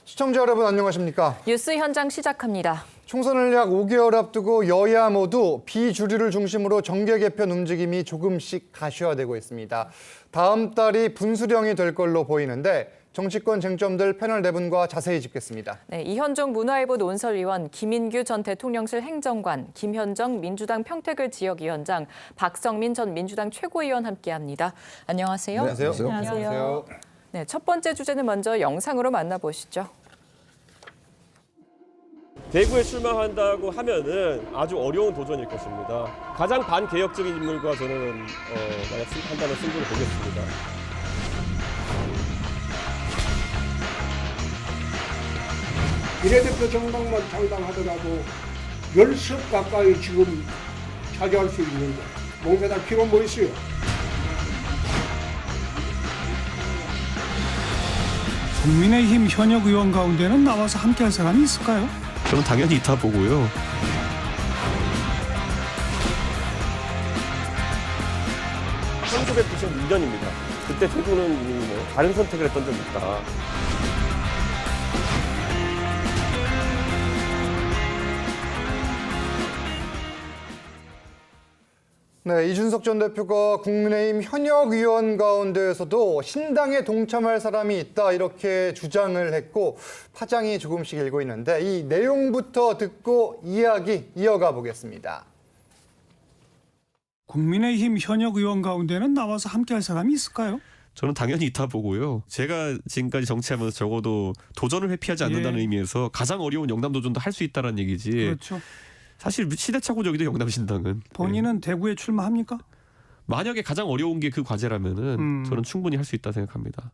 시청자 여러분 안녕하십니까? 뉴스 현장 시작합니다. 총선을 약 5개월 앞두고 여야 모두 비주류를 중심으로 정계 개편 움직임이 조금씩 가시화되고 있습니다. 다음 달이 분수령이 될 걸로 보이는데 정치권 쟁점들 패널 네 분과 자세히 짚겠습니다. 네, 이현종 문화일보 논설위원, 김인규 전 대통령실 행정관, 김현정 민주당 평택을 지역위원장, 박성민 전 민주당 최고위원 함께합니다. 안녕하세요. 네, 안녕하세요. 네, 첫 번째 주제는 먼저 영상으로 만나보시죠. 대구에 출마한다고 하면은 아주 어려운 도전일 것입니다. 가장 반개혁적인 인물과 저는 만약 한다면 승부를 보겠습니다. 비례대표 정당만 창당하더라도 10석 가까이 지금 차지할 수 있는데 몽배당 필요 뭐 있어요? 국민의힘 현역 의원 가운데는 나와서 함께할 사람이 있을까요? 저는 당연히 이타 보고요. 1996년입니다. 그때 대구는 이미 다른 선택을 했던 적이 있다. 네, 이준석 전 대표가 국민의힘 현역 의원 가운데에서도 신당에 동참할 사람이 있다 이렇게 주장을 했고 파장이 조금씩 일고 있는데 이 내용부터 듣고 이야기 이어가 보겠습니다. 국민의힘 현역 의원 가운데는 나와서 함께할 사람이 있을까요? 저는 당연히 이타 보고요. 제가 지금까지 정치하면서 적어도 도전을 회피하지 않는다는 의미에서 가장 어려운 영남 도전도 할 수 있다는 얘기지. 그렇죠. 사실 시대착오적이죠, 영남신당은. 본인은 대구에 출마합니까? 만약에 가장 어려운 게 그 과제라면은 저는 충분히 할 수 있다 생각합니다.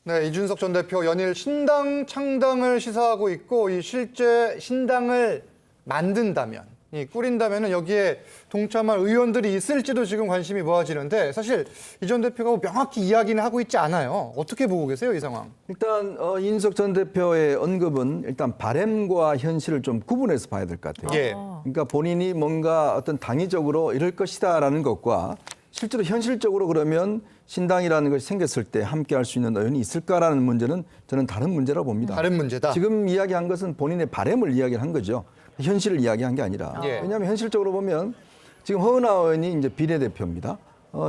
네, 이준석 전 대표 연일 신당 창당을 시사하고 있고 이 실제 신당을 만든다면 꾸린다면 여기에 동참할 의원들이 있을지도 지금 관심이 모아지는데 사실 이 전 대표가 명확히 이야기는 하고 있지 않아요. 어떻게 보고 계세요, 이 상황? 일단 이준석 전 대표의 언급은 일단 바램과 현실을 좀 구분해서 봐야 될 것 같아요. 예. 그러니까 본인이 뭔가 어떤 당위적으로 이럴 것이다라는 것과 실제로 현실적으로 그러면 신당이라는 것이 생겼을 때 함께할 수 있는 의원이 있을까라는 문제는 저는 다른 문제라고 봅니다. 다른 문제다. 지금 이야기한 것은 본인의 바램을 이야기를 한 거죠. 현실을 이야기한 게 아니라. 예. 왜냐하면 현실적으로 보면 지금 허은하 의원이 이제 비례대표입니다.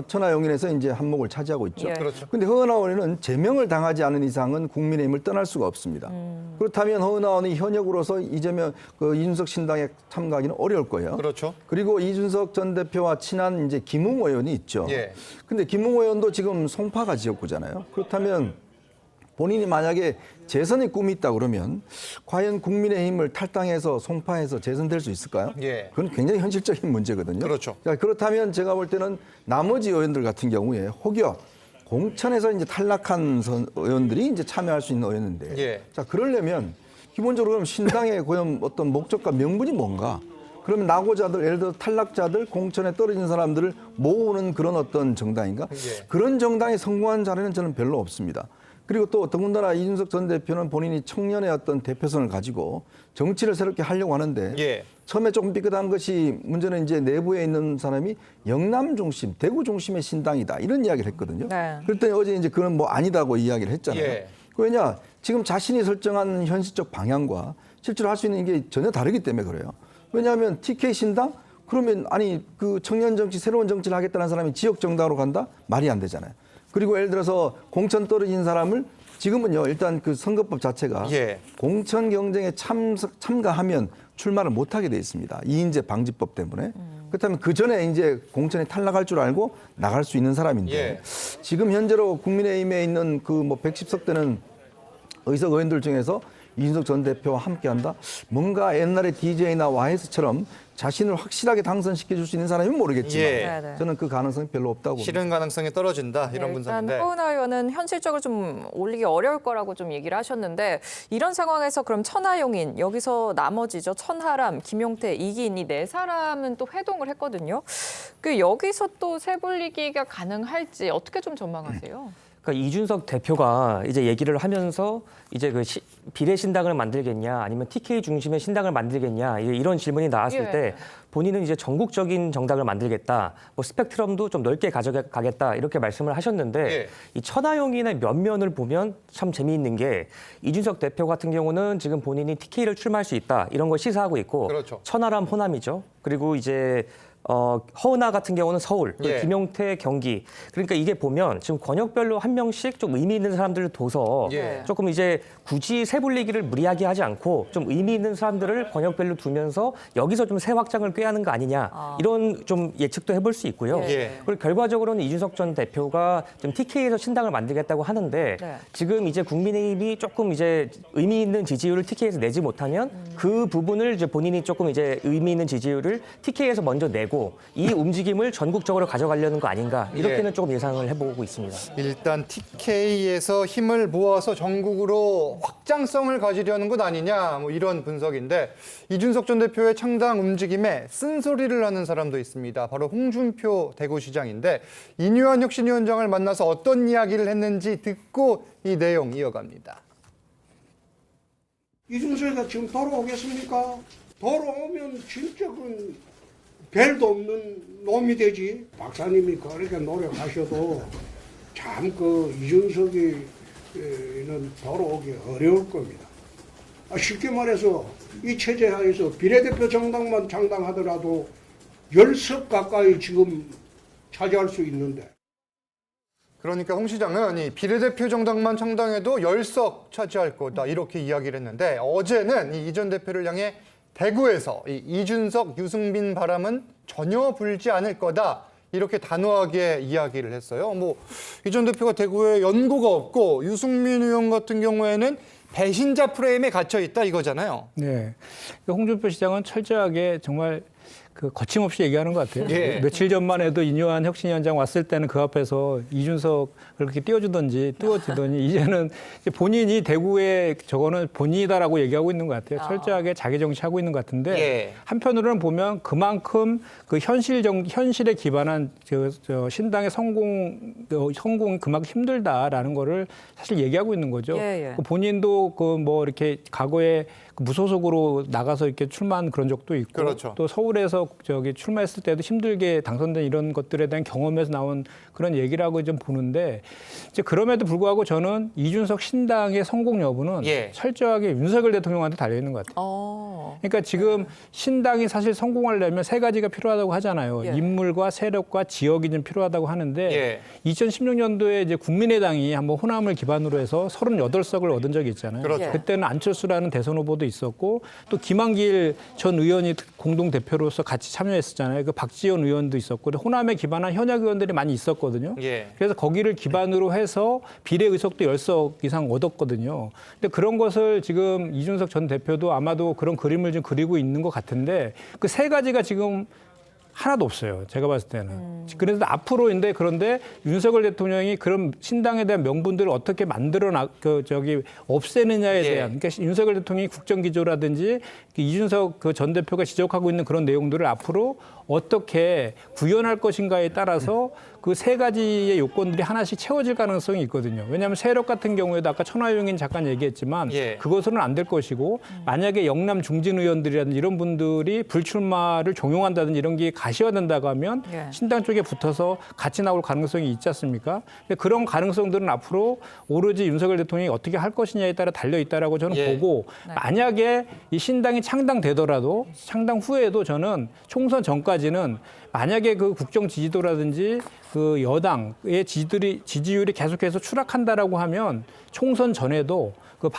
천하용인에서 이제 한몫을 차지하고 있죠. 예. 그렇죠. 근데 허은하 의원은 제명을 당하지 않은 이상은 국민의힘을 떠날 수가 없습니다. 그렇다면 허은하 의원이 현역으로서 이재명 이준석 신당에 참가하기는 어려울 거예요. 그렇죠. 그리고 이준석 전 대표와 친한 이제 김웅 의원이 있죠. 예. 근데 김웅 의원도 지금 송파가 지역구잖아요. 그렇다면 본인이 만약에 재선의 꿈이 있다 그러면 과연 국민의힘을 탈당해서 송파에서 재선될 수 있을까요? 예. 그건 굉장히 현실적인 문제거든요. 그렇죠. 그렇다면 제가 볼 때는 나머지 의원들 같은 경우에 혹여 공천에서 이제 탈락한 의원들이 이제 참여할 수 있는 의원인데, 예. 자 그러려면 기본적으로 그럼 신당의 과연 어떤 목적과 명분이 뭔가? 그러면 낙오자들, 예를 들어 탈락자들, 공천에 떨어진 사람들을 모으는 그런 어떤 정당인가? 예. 그런 정당이 성공한 사례는 저는 별로 없습니다. 그리고 또 더군다나 이준석 전 대표는 본인이 청년의 어떤 대표성을 가지고 정치를 새롭게 하려고 하는데 예. 처음에 조금 삐끗한 것이 문제는 이제 내부에 있는 사람이 영남 중심, 대구 중심의 신당이다 이런 이야기를 했거든요. 네. 그랬더니 어제 이제 그건 뭐 아니다고 이야기를 했잖아요. 예. 왜냐 지금 자신이 설정한 현실적 방향과 실제로 할 수 있는 게 전혀 다르기 때문에 그래요. 왜냐하면 TK 신당 그러면 아니 그 청년 정치 새로운 정치를 하겠다는 사람이 지역 정당으로 간다 말이 안 되잖아요. 그리고 예를 들어서 공천 떨어진 사람을 지금은요 일단 그 선거법 자체가 예. 공천 경쟁에 참가하면 출마를 못하게 돼 있습니다. 이인제 방지법 때문에. 그렇다면 그 전에 이제 공천에 탈락할 줄 알고 나갈 수 있는 사람인데 예. 지금 현재로 국민의힘에 있는 그 뭐 110석 되는 의석 의원들 중에서 이준석 전 대표와 함께한다. 뭔가 옛날에 DJ나 YS처럼 자신을 확실하게 당선시켜 줄 수 있는 사람이면 모르겠지만 예. 네. 저는 그 가능성이 별로 없다고 봅니다. 실현 가능성이 떨어진다 이런 일단 분석인데. 허은하 의원은 현실적으로 좀 올리기 어려울 거라고 좀 얘기를 하셨는데 이런 상황에서 그럼 천하용인 여기서 나머지죠 천하람, 김용태, 이기인 이 네 사람은 또 회동을 했거든요. 그 여기서 또 세불리기가 가능할지 어떻게 좀 전망하세요? 그러니까 이준석 대표가 이제 얘기를 하면서 이제 그 비례 신당을 만들겠냐 아니면 TK 중심의 신당을 만들겠냐 이런 질문이 나왔을 예. 때 본인은 이제 전국적인 정당을 만들겠다, 뭐 스펙트럼도 좀 넓게 가져가겠다 이렇게 말씀을 하셨는데 예. 이 천하용인의 면면을 보면 참 재미있는 게 이준석 대표 같은 경우는 지금 본인이 TK를 출마할 수 있다 이런 걸 시사하고 있고 그렇죠. 천하람 호남이죠. 그리고 이제 허은하 같은 경우는 서울, 예. 김용태 경기. 그러니까 이게 보면 지금 권역별로 한 명씩 좀 의미 있는 사람들을 둬서 예. 조금 이제 굳이 세 불리기를 무리하게 하지 않고 좀 의미 있는 사람들을 권역별로 두면서 여기서 좀 새 확장을 꾀하는 거 아니냐 이런 좀 예측도 해볼 수 있고요. 예. 그리고 결과적으로는 이준석 전 대표가 좀 TK에서 신당을 만들겠다고 하는데 네. 지금 이제 국민의힘이 조금 이제 의미 있는 지지율을 TK에서 내지 못하면 그 부분을 이제 본인이 조금 이제 의미 있는 지지율을 TK에서 먼저 내고 이 움직임을 전국적으로 가져가려는 거 아닌가 이렇게는 예. 조금 예상을 해보고 있습니다. 일단 TK에서 힘을 모아서 전국으로 확장성을 가지려는 것 아니냐 뭐 이런 분석인데 이준석 전 대표의 창당 움직임에 쓴소리를 하는 사람도 있습니다. 바로 홍준표 대구시장인데 인유한 혁신위원장을 만나서 어떤 이야기를 했는지 듣고 이 내용 이어갑니다. 이준석이가 지금 돌아오겠습니까? 돌아오면 진짜 그 별도 없는 놈이 되지. 박사님이 그렇게 노력하셔도 참 그 이준석이는 돌아오기 어려울 겁니다. 쉽게 말해서 이 체제 하에서 비례대표 정당만 창당하더라도 10석 가까이 지금 차지할 수 있는데. 그러니까 홍 시장은 이 비례대표 정당만 창당해도 10석 차지할 거다 이렇게 이야기를 했는데 어제는 이 전 대표를 향해 대구에서 이 이준석, 유승민 바람은 전혀 불지 않을 거다 이렇게 단호하게 이야기를 했어요. 뭐 이 전 대표가 대구에 연고가 없고 유승민 의원 같은 경우에는 배신자 프레임에 갇혀 있다 이거잖아요. 네, 홍준표 시장은 철저하게 정말 그 거침없이 얘기하는 것 같아요. 예. 며칠 전만 해도 인유한 혁신위원장 왔을 때는 그 앞에서 이준석을 그렇게 띄워주던지 띄워주더니 이제는 이제 본인이 대구에 저거는 본인이다라고 얘기하고 있는 것 같아요. 철저하게 자기 정치하고 있는 것 같은데 예. 한편으로는 보면 그만큼 그 현실에 기반한 저 신당의 성공이 그만큼 힘들다라는 거를 사실 얘기하고 있는 거죠. 예, 예. 그 본인도 그 뭐 이렇게 과거에 그 무소속으로 나가서 이렇게 출마한 그런 적도 있고 그렇죠. 또 서울에서 저기 출마했을 때도 힘들게 당선된 이런 것들에 대한 경험에서 나온 그런 얘기라고 좀 보는데 이제 그럼에도 불구하고 저는 이준석 신당의 성공 여부는 예. 철저하게 윤석열 대통령한테 달려 있는 것 같아요. 그러니까 지금 신당이 사실 성공하려면 세 가지가 필요하다고 하잖아요. 예. 인물과 세력과 지역이 좀 필요하다고 하는데 예. 2016년도에 이제 국민의당이 한번 호남을 기반으로 해서 38석을 얻은 적이 있잖아요. 그렇죠. 예. 그때는 안철수라는 대선 후보도 있었고 또 김한길 전 의원이 공동 대표로서 같이 참여했었잖아요. 그 박지원 의원도 있었고 호남에 기반한 현역 의원들이 많이 있었거든요. 예. 그래서 거기를 기반으로 해서 비례 의석도 10석 이상 얻었거든요. 근데 그런 것을 지금 이준석 전 대표도 아마도 그런 그림을 좀 그리고 있는 것 같은데 그 세 가지가 지금 하나도 없어요. 제가 봤을 때는. 그래서 앞으로인데 그런데 윤석열 대통령이 그런 신당에 대한 명분들을 어떻게 없애느냐에 예. 대한 그러니까 윤석열 대통령이 국정기조라든지 이준석 그 전 대표가 지적하고 있는 그런 내용들을 앞으로 어떻게 구현할 것인가에 따라서 그 세 가지의 요건들이 하나씩 채워질 가능성이 있거든요. 왜냐하면 세력 같은 경우에도 아까 천하용인 잠깐 얘기했지만 예. 그것으로는 안 될 것이고 만약에 영남 중진 의원들이라든지 이런 분들이 불출마를 종용한다든지 이런 게 가시화된다고 하면 예. 신당 쪽에 붙어서 같이 나올 가능성이 있지 않습니까? 근데 그런 가능성들은 앞으로 오로지 윤석열 대통령이 어떻게 할 것이냐에 따라 달려 있다라고 저는 예. 보고 만약에 이 신당이 창당되더라도 창당 후에도 저는 총선 전까지는 만약에 그 국정 지지도라든지 그 여당의 지지율이 계속해서 추락한다라고 하면 총선 전에도 그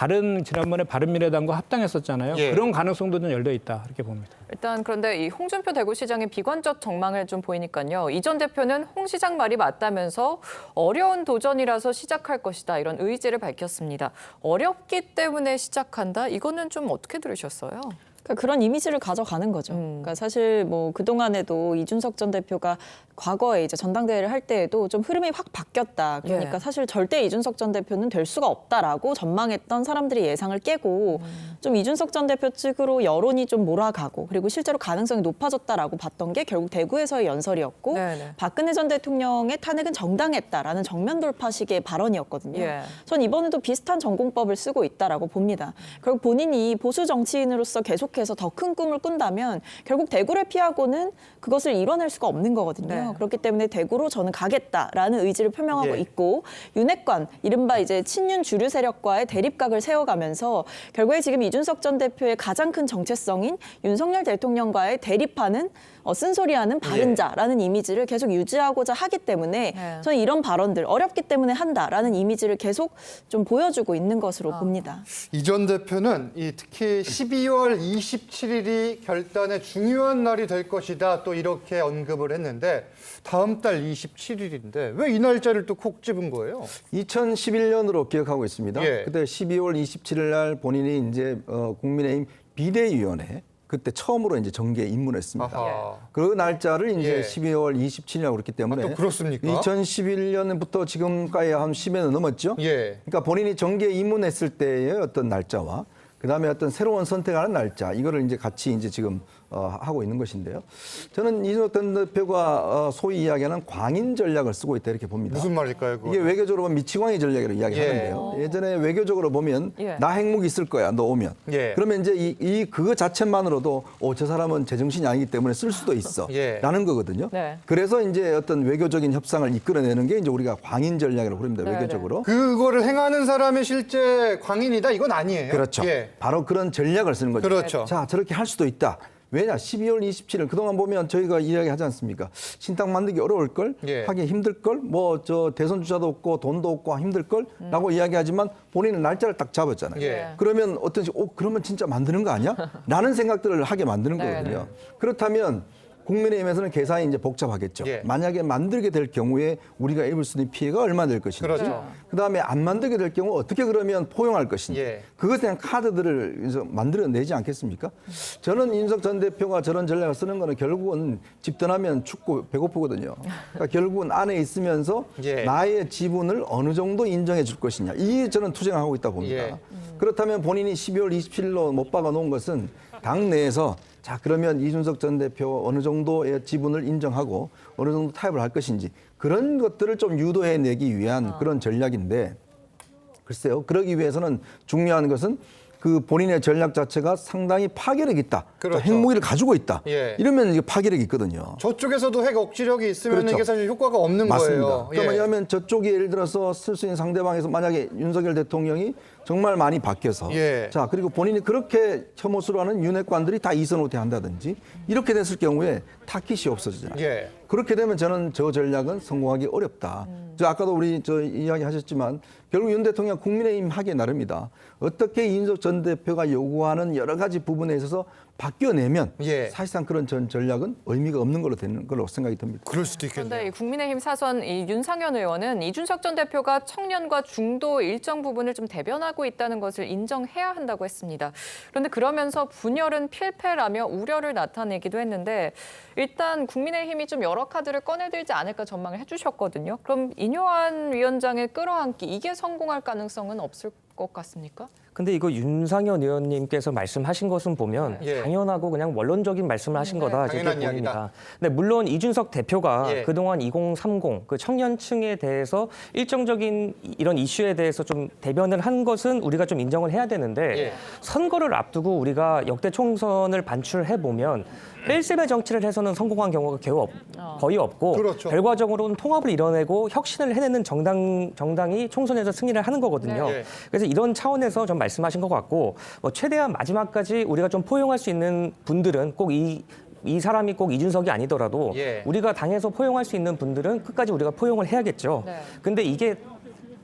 지난번에 바른미래당과 합당했었잖아요. 예. 그런 가능성도 좀 열려 있다 이렇게 봅니다. 일단 그런데 이 홍준표 대구시장의 비관적 전망을 좀 보이니까요. 이 전 대표는 홍 시장 말이 맞다면서 어려운 도전이라서 시작할 것이다 이런 의지를 밝혔습니다. 어렵기 때문에 시작한다? 이거는 좀 어떻게 들으셨어요? 그러니까 그런 이미지를 가져가는 거죠. 그러니까 사실 뭐 그동안에도 이준석 전 대표가 과거에 이제 전당대회를 할 때에도 좀 흐름이 확 바뀌었다. 그러니까 예. 사실 절대 이준석 전 대표는 될 수가 없다라고 전망했던 사람들이 예상을 깨고 좀 이준석 전 대표 측으로 여론이 좀 몰아가고 그리고 실제로 가능성이 높아졌다라고 봤던 게 결국 대구에서의 연설이었고 네네. 박근혜 전 대통령의 탄핵은 정당했다라는 정면 돌파식의 발언이었거든요. 예. 전 이번에도 비슷한 전공법을 쓰고 있다라고 봅니다. 결국 본인이 보수 정치인으로서 계속해서 더 큰 꿈을 꾼다면 결국 대구를 피하고는 그것을 이뤄낼 수가 없는 거거든요. 네. 그렇기 때문에 대구로 저는 가겠다라는 의지를 표명하고 예. 있고 윤핵관, 이른바 이제 친윤 주류 세력과의 대립각을 세워가면서 결국에 지금 이준석 전 대표의 가장 큰 정체성인 윤석열 대통령과의 대립하는 쓴소리하는 바른자라는 이미지를 계속 유지하고자 하기 때문에 네. 저는 이런 발언들 어렵기 때문에 한다라는 이미지를 계속 좀 보여주고 있는 것으로 봅니다. 이 전 대표는 특히 12월 27일이 결단의 중요한 날이 될 것이다 또 이렇게 언급을 했는데 다음 달 27일인데 왜 이 날짜를 또 콕 집은 거예요? 2011년으로 기억하고 있습니다. 예. 그때 12월 27일 날 본인이 이제 국민의힘 비대위원회 그때 처음으로 이제 정계에 입문했습니다. 아하. 그 날짜를 이제 예. 12월 27일이라고 그랬기 때문에 아, 또 그렇습니까? 2011년부터 지금까지 한 10년은 넘었죠. 예. 그러니까 본인이 정계에 입문했을 때의 어떤 날짜와 그다음에 어떤 새로운 선택하는 날짜 이거를 이제 같이 이제 지금 하고 있는 것인데요. 저는 이준석 전 대표가 소위 이야기하는 광인 전략을 쓰고 있다 이렇게 봅니다. 무슨 말일까요? 그건? 이게 외교적으로 보면 미치광이 전략이라고 이야기하는데요. 예전에 외교적으로 보면 예. 나 핵무기 있을 거야, 너 오면. 예. 그러면 이제 그거 자체만으로도 저 사람은 제정신이 아니기 때문에 쓸 수도 있어. 예. 라는 거거든요. 네. 그래서 이제 어떤 외교적인 협상을 이끌어내는 게 이제 우리가 광인 전략이라고 부릅니다. 네, 외교적으로. 그거를 행하는 사람이 실제 광인이다 이건 아니에요. 그렇죠. 예. 바로 그런 전략을 쓰는 거죠. 그렇죠. 자, 저렇게 할 수도 있다. 왜냐? 12월 27일 그동안 보면 저희가 이야기하지 않습니까? 신당 만들기 어려울 걸, 예. 하기 힘들 걸, 뭐 저 대선 주자도 없고 돈도 없고 힘들 걸라고 이야기하지만 본인은 날짜를 딱 잡았잖아요. 예. 그러면 어떤 그러면 진짜 만드는 거 아니야? 라는 생각들을 하게 만드는 네, 거거든요. 그렇다면 국민의힘에서는 계산이 이제 복잡하겠죠. 예. 만약에 만들게 될 경우에 우리가 입을 수 있는 피해가 얼마나 될 것인지. 그렇죠. 그다음에 안 만들게 될 경우 어떻게 그러면 포용할 것인지. 예. 그것에 대한 카드들을 이제 만들어내지 않겠습니까? 저는 이준석 전 대표가 저런 전략을 쓰는 거는 결국은 집 떠나면 춥고 배고프거든요. 그러니까 결국은 안에 있으면서 예. 나의 지분을 어느 정도 인정해 줄 것이냐. 이 저는 투쟁을 하고 있다고 봅니다. 예. 그렇다면 본인이 12월 27일로 못 박아 놓은 것은 당 내에서 자 그러면 이준석 전 대표 어느 정도의 지분을 인정하고 어느 정도 타협을 할 것인지 그런 것들을 좀 유도해내기 위한 그런 전략인데 글쎄요. 그러기 위해서는 중요한 것은 그 본인의 전략 자체가 상당히 파괴력이 있다. 그렇죠. 핵무기를 가지고 있다. 예. 이러면 이게 파괴력이 있거든요. 저쪽에서도 핵 억지력이 있으면 그렇죠. 이게 사실 효과가 없는 맞습니다. 거예요. 그러니까 뭐냐면 저쪽이 예를 들어서 쓸 수 있는 상대방에서 만약에 윤석열 대통령이 정말 많이 바뀌어서 예. 자 그리고 본인이 그렇게 혐오스로 하는 윤핵관들이 다 이선 후퇴한다든지 이렇게 됐을 경우에 타깃이 없어지잖아요. 예. 그렇게 되면 저는 저 전략은 성공하기 어렵다. 저 아까도 우리 저 이야기하셨지만 결국 윤 대통령 국민의힘 하기에 나릅니다. 어떻게 이준석 전 대표가 요구하는 여러 가지 부분에 있어서 바뀌어내면 예. 사실상 그런 전략은 의미가 없는 걸로 되는 걸로 생각이 듭니다. 그럴 수도 그런데 있겠네요. 이 국민의힘 사선 이 윤상현 의원은 이준석 전 대표가 청년과 중도 일정 부분을 좀 대변하고 있다는 것을 인정해야 한다고 했습니다. 그런데 그러면서 분열은 필패라며 우려를 나타내기도 했는데 일단 국민의힘이 좀 여러 카드를 꺼내들지 않을까 전망을 해주셨거든요. 그럼 인효한 위원장의 끌어안기 이게 성공할 가능성은 없을 것 같습니까? 근데 이거 윤상현 의원님께서 말씀하신 것은 보면 예. 당연하고 그냥 원론적인 말씀을 하신 거다 이렇게 당연한 보입니다. 이야기다. 근데 물론 이준석 대표가 예. 그동안 2030 그 청년층에 대해서 일정적인 이런 이슈에 대해서 좀 대변을 한 것은 우리가 좀 인정을 해야 되는데 예. 선거를 앞두고 우리가 역대 총선을 반출해 보면 뺄셈의 정치를 해서는 성공한 경우가 거의 없고 그렇죠. 결과적으로는 통합을 이뤄내고 혁신을 해내는 정당이 총선에서 승리를 하는 거거든요. 네. 그래서 이런 차원에서 좀 말씀하신 것 같고 최대한 마지막까지 우리가 좀 포용할 수 있는 분들은 꼭 이 사람이 꼭 이준석이 아니더라도 예. 우리가 당에서 포용할 수 있는 분들은 끝까지 우리가 포용을 해야겠죠. 네. 근데 이게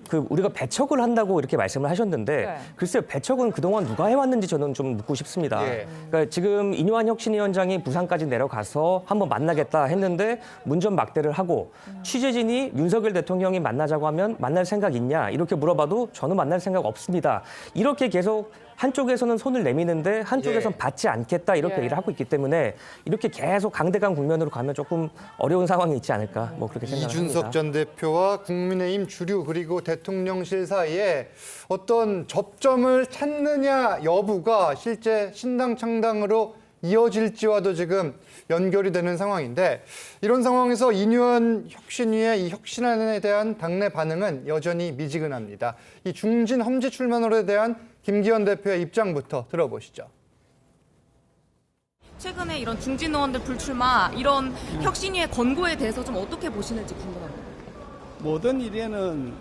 그 우리가 배척을 한다고 이렇게 말씀을 하셨는데 네. 글쎄요, 배척은 그동안 누가 해왔는지 저는 좀 묻고 싶습니다. 예. 그러니까 지금 이뇨한 혁신위원장이 부산까지 내려가서 한번 만나겠다 했는데 문전막대를 하고 취재진이 윤석열 대통령이 만나자고 하면 만날 생각 있냐 이렇게 물어봐도 저는 만날 생각 없습니다. 이렇게 계속 한쪽에서는 손을 내미는데 한쪽에서는 예. 받지 않겠다 이렇게 예. 얘기를 하고 있기 때문에 이렇게 계속 강대강 국면으로 가면 조금 어려운 상황이 있지 않을까 뭐 그렇게 생각합니다. 이준석 전 대표와 국민의힘 주류 그리고 대통령실 사이에 어떤 접점을 찾느냐 여부가 실제 신당 창당으로 이어질지와도 지금 연결이 되는 상황인데 이런 상황에서 이뇨한 혁신위의 이 혁신안에 대한 당내 반응은 여전히 미지근합니다. 이 중진 험지 출마론에 대한 김기현 대표의 입장부터 들어보시죠. 최근에 이런 중진 의원들 불출마 이런 혁신위의 권고에 대해서 좀 어떻게 보시는지 궁금합니다. 모든 일에는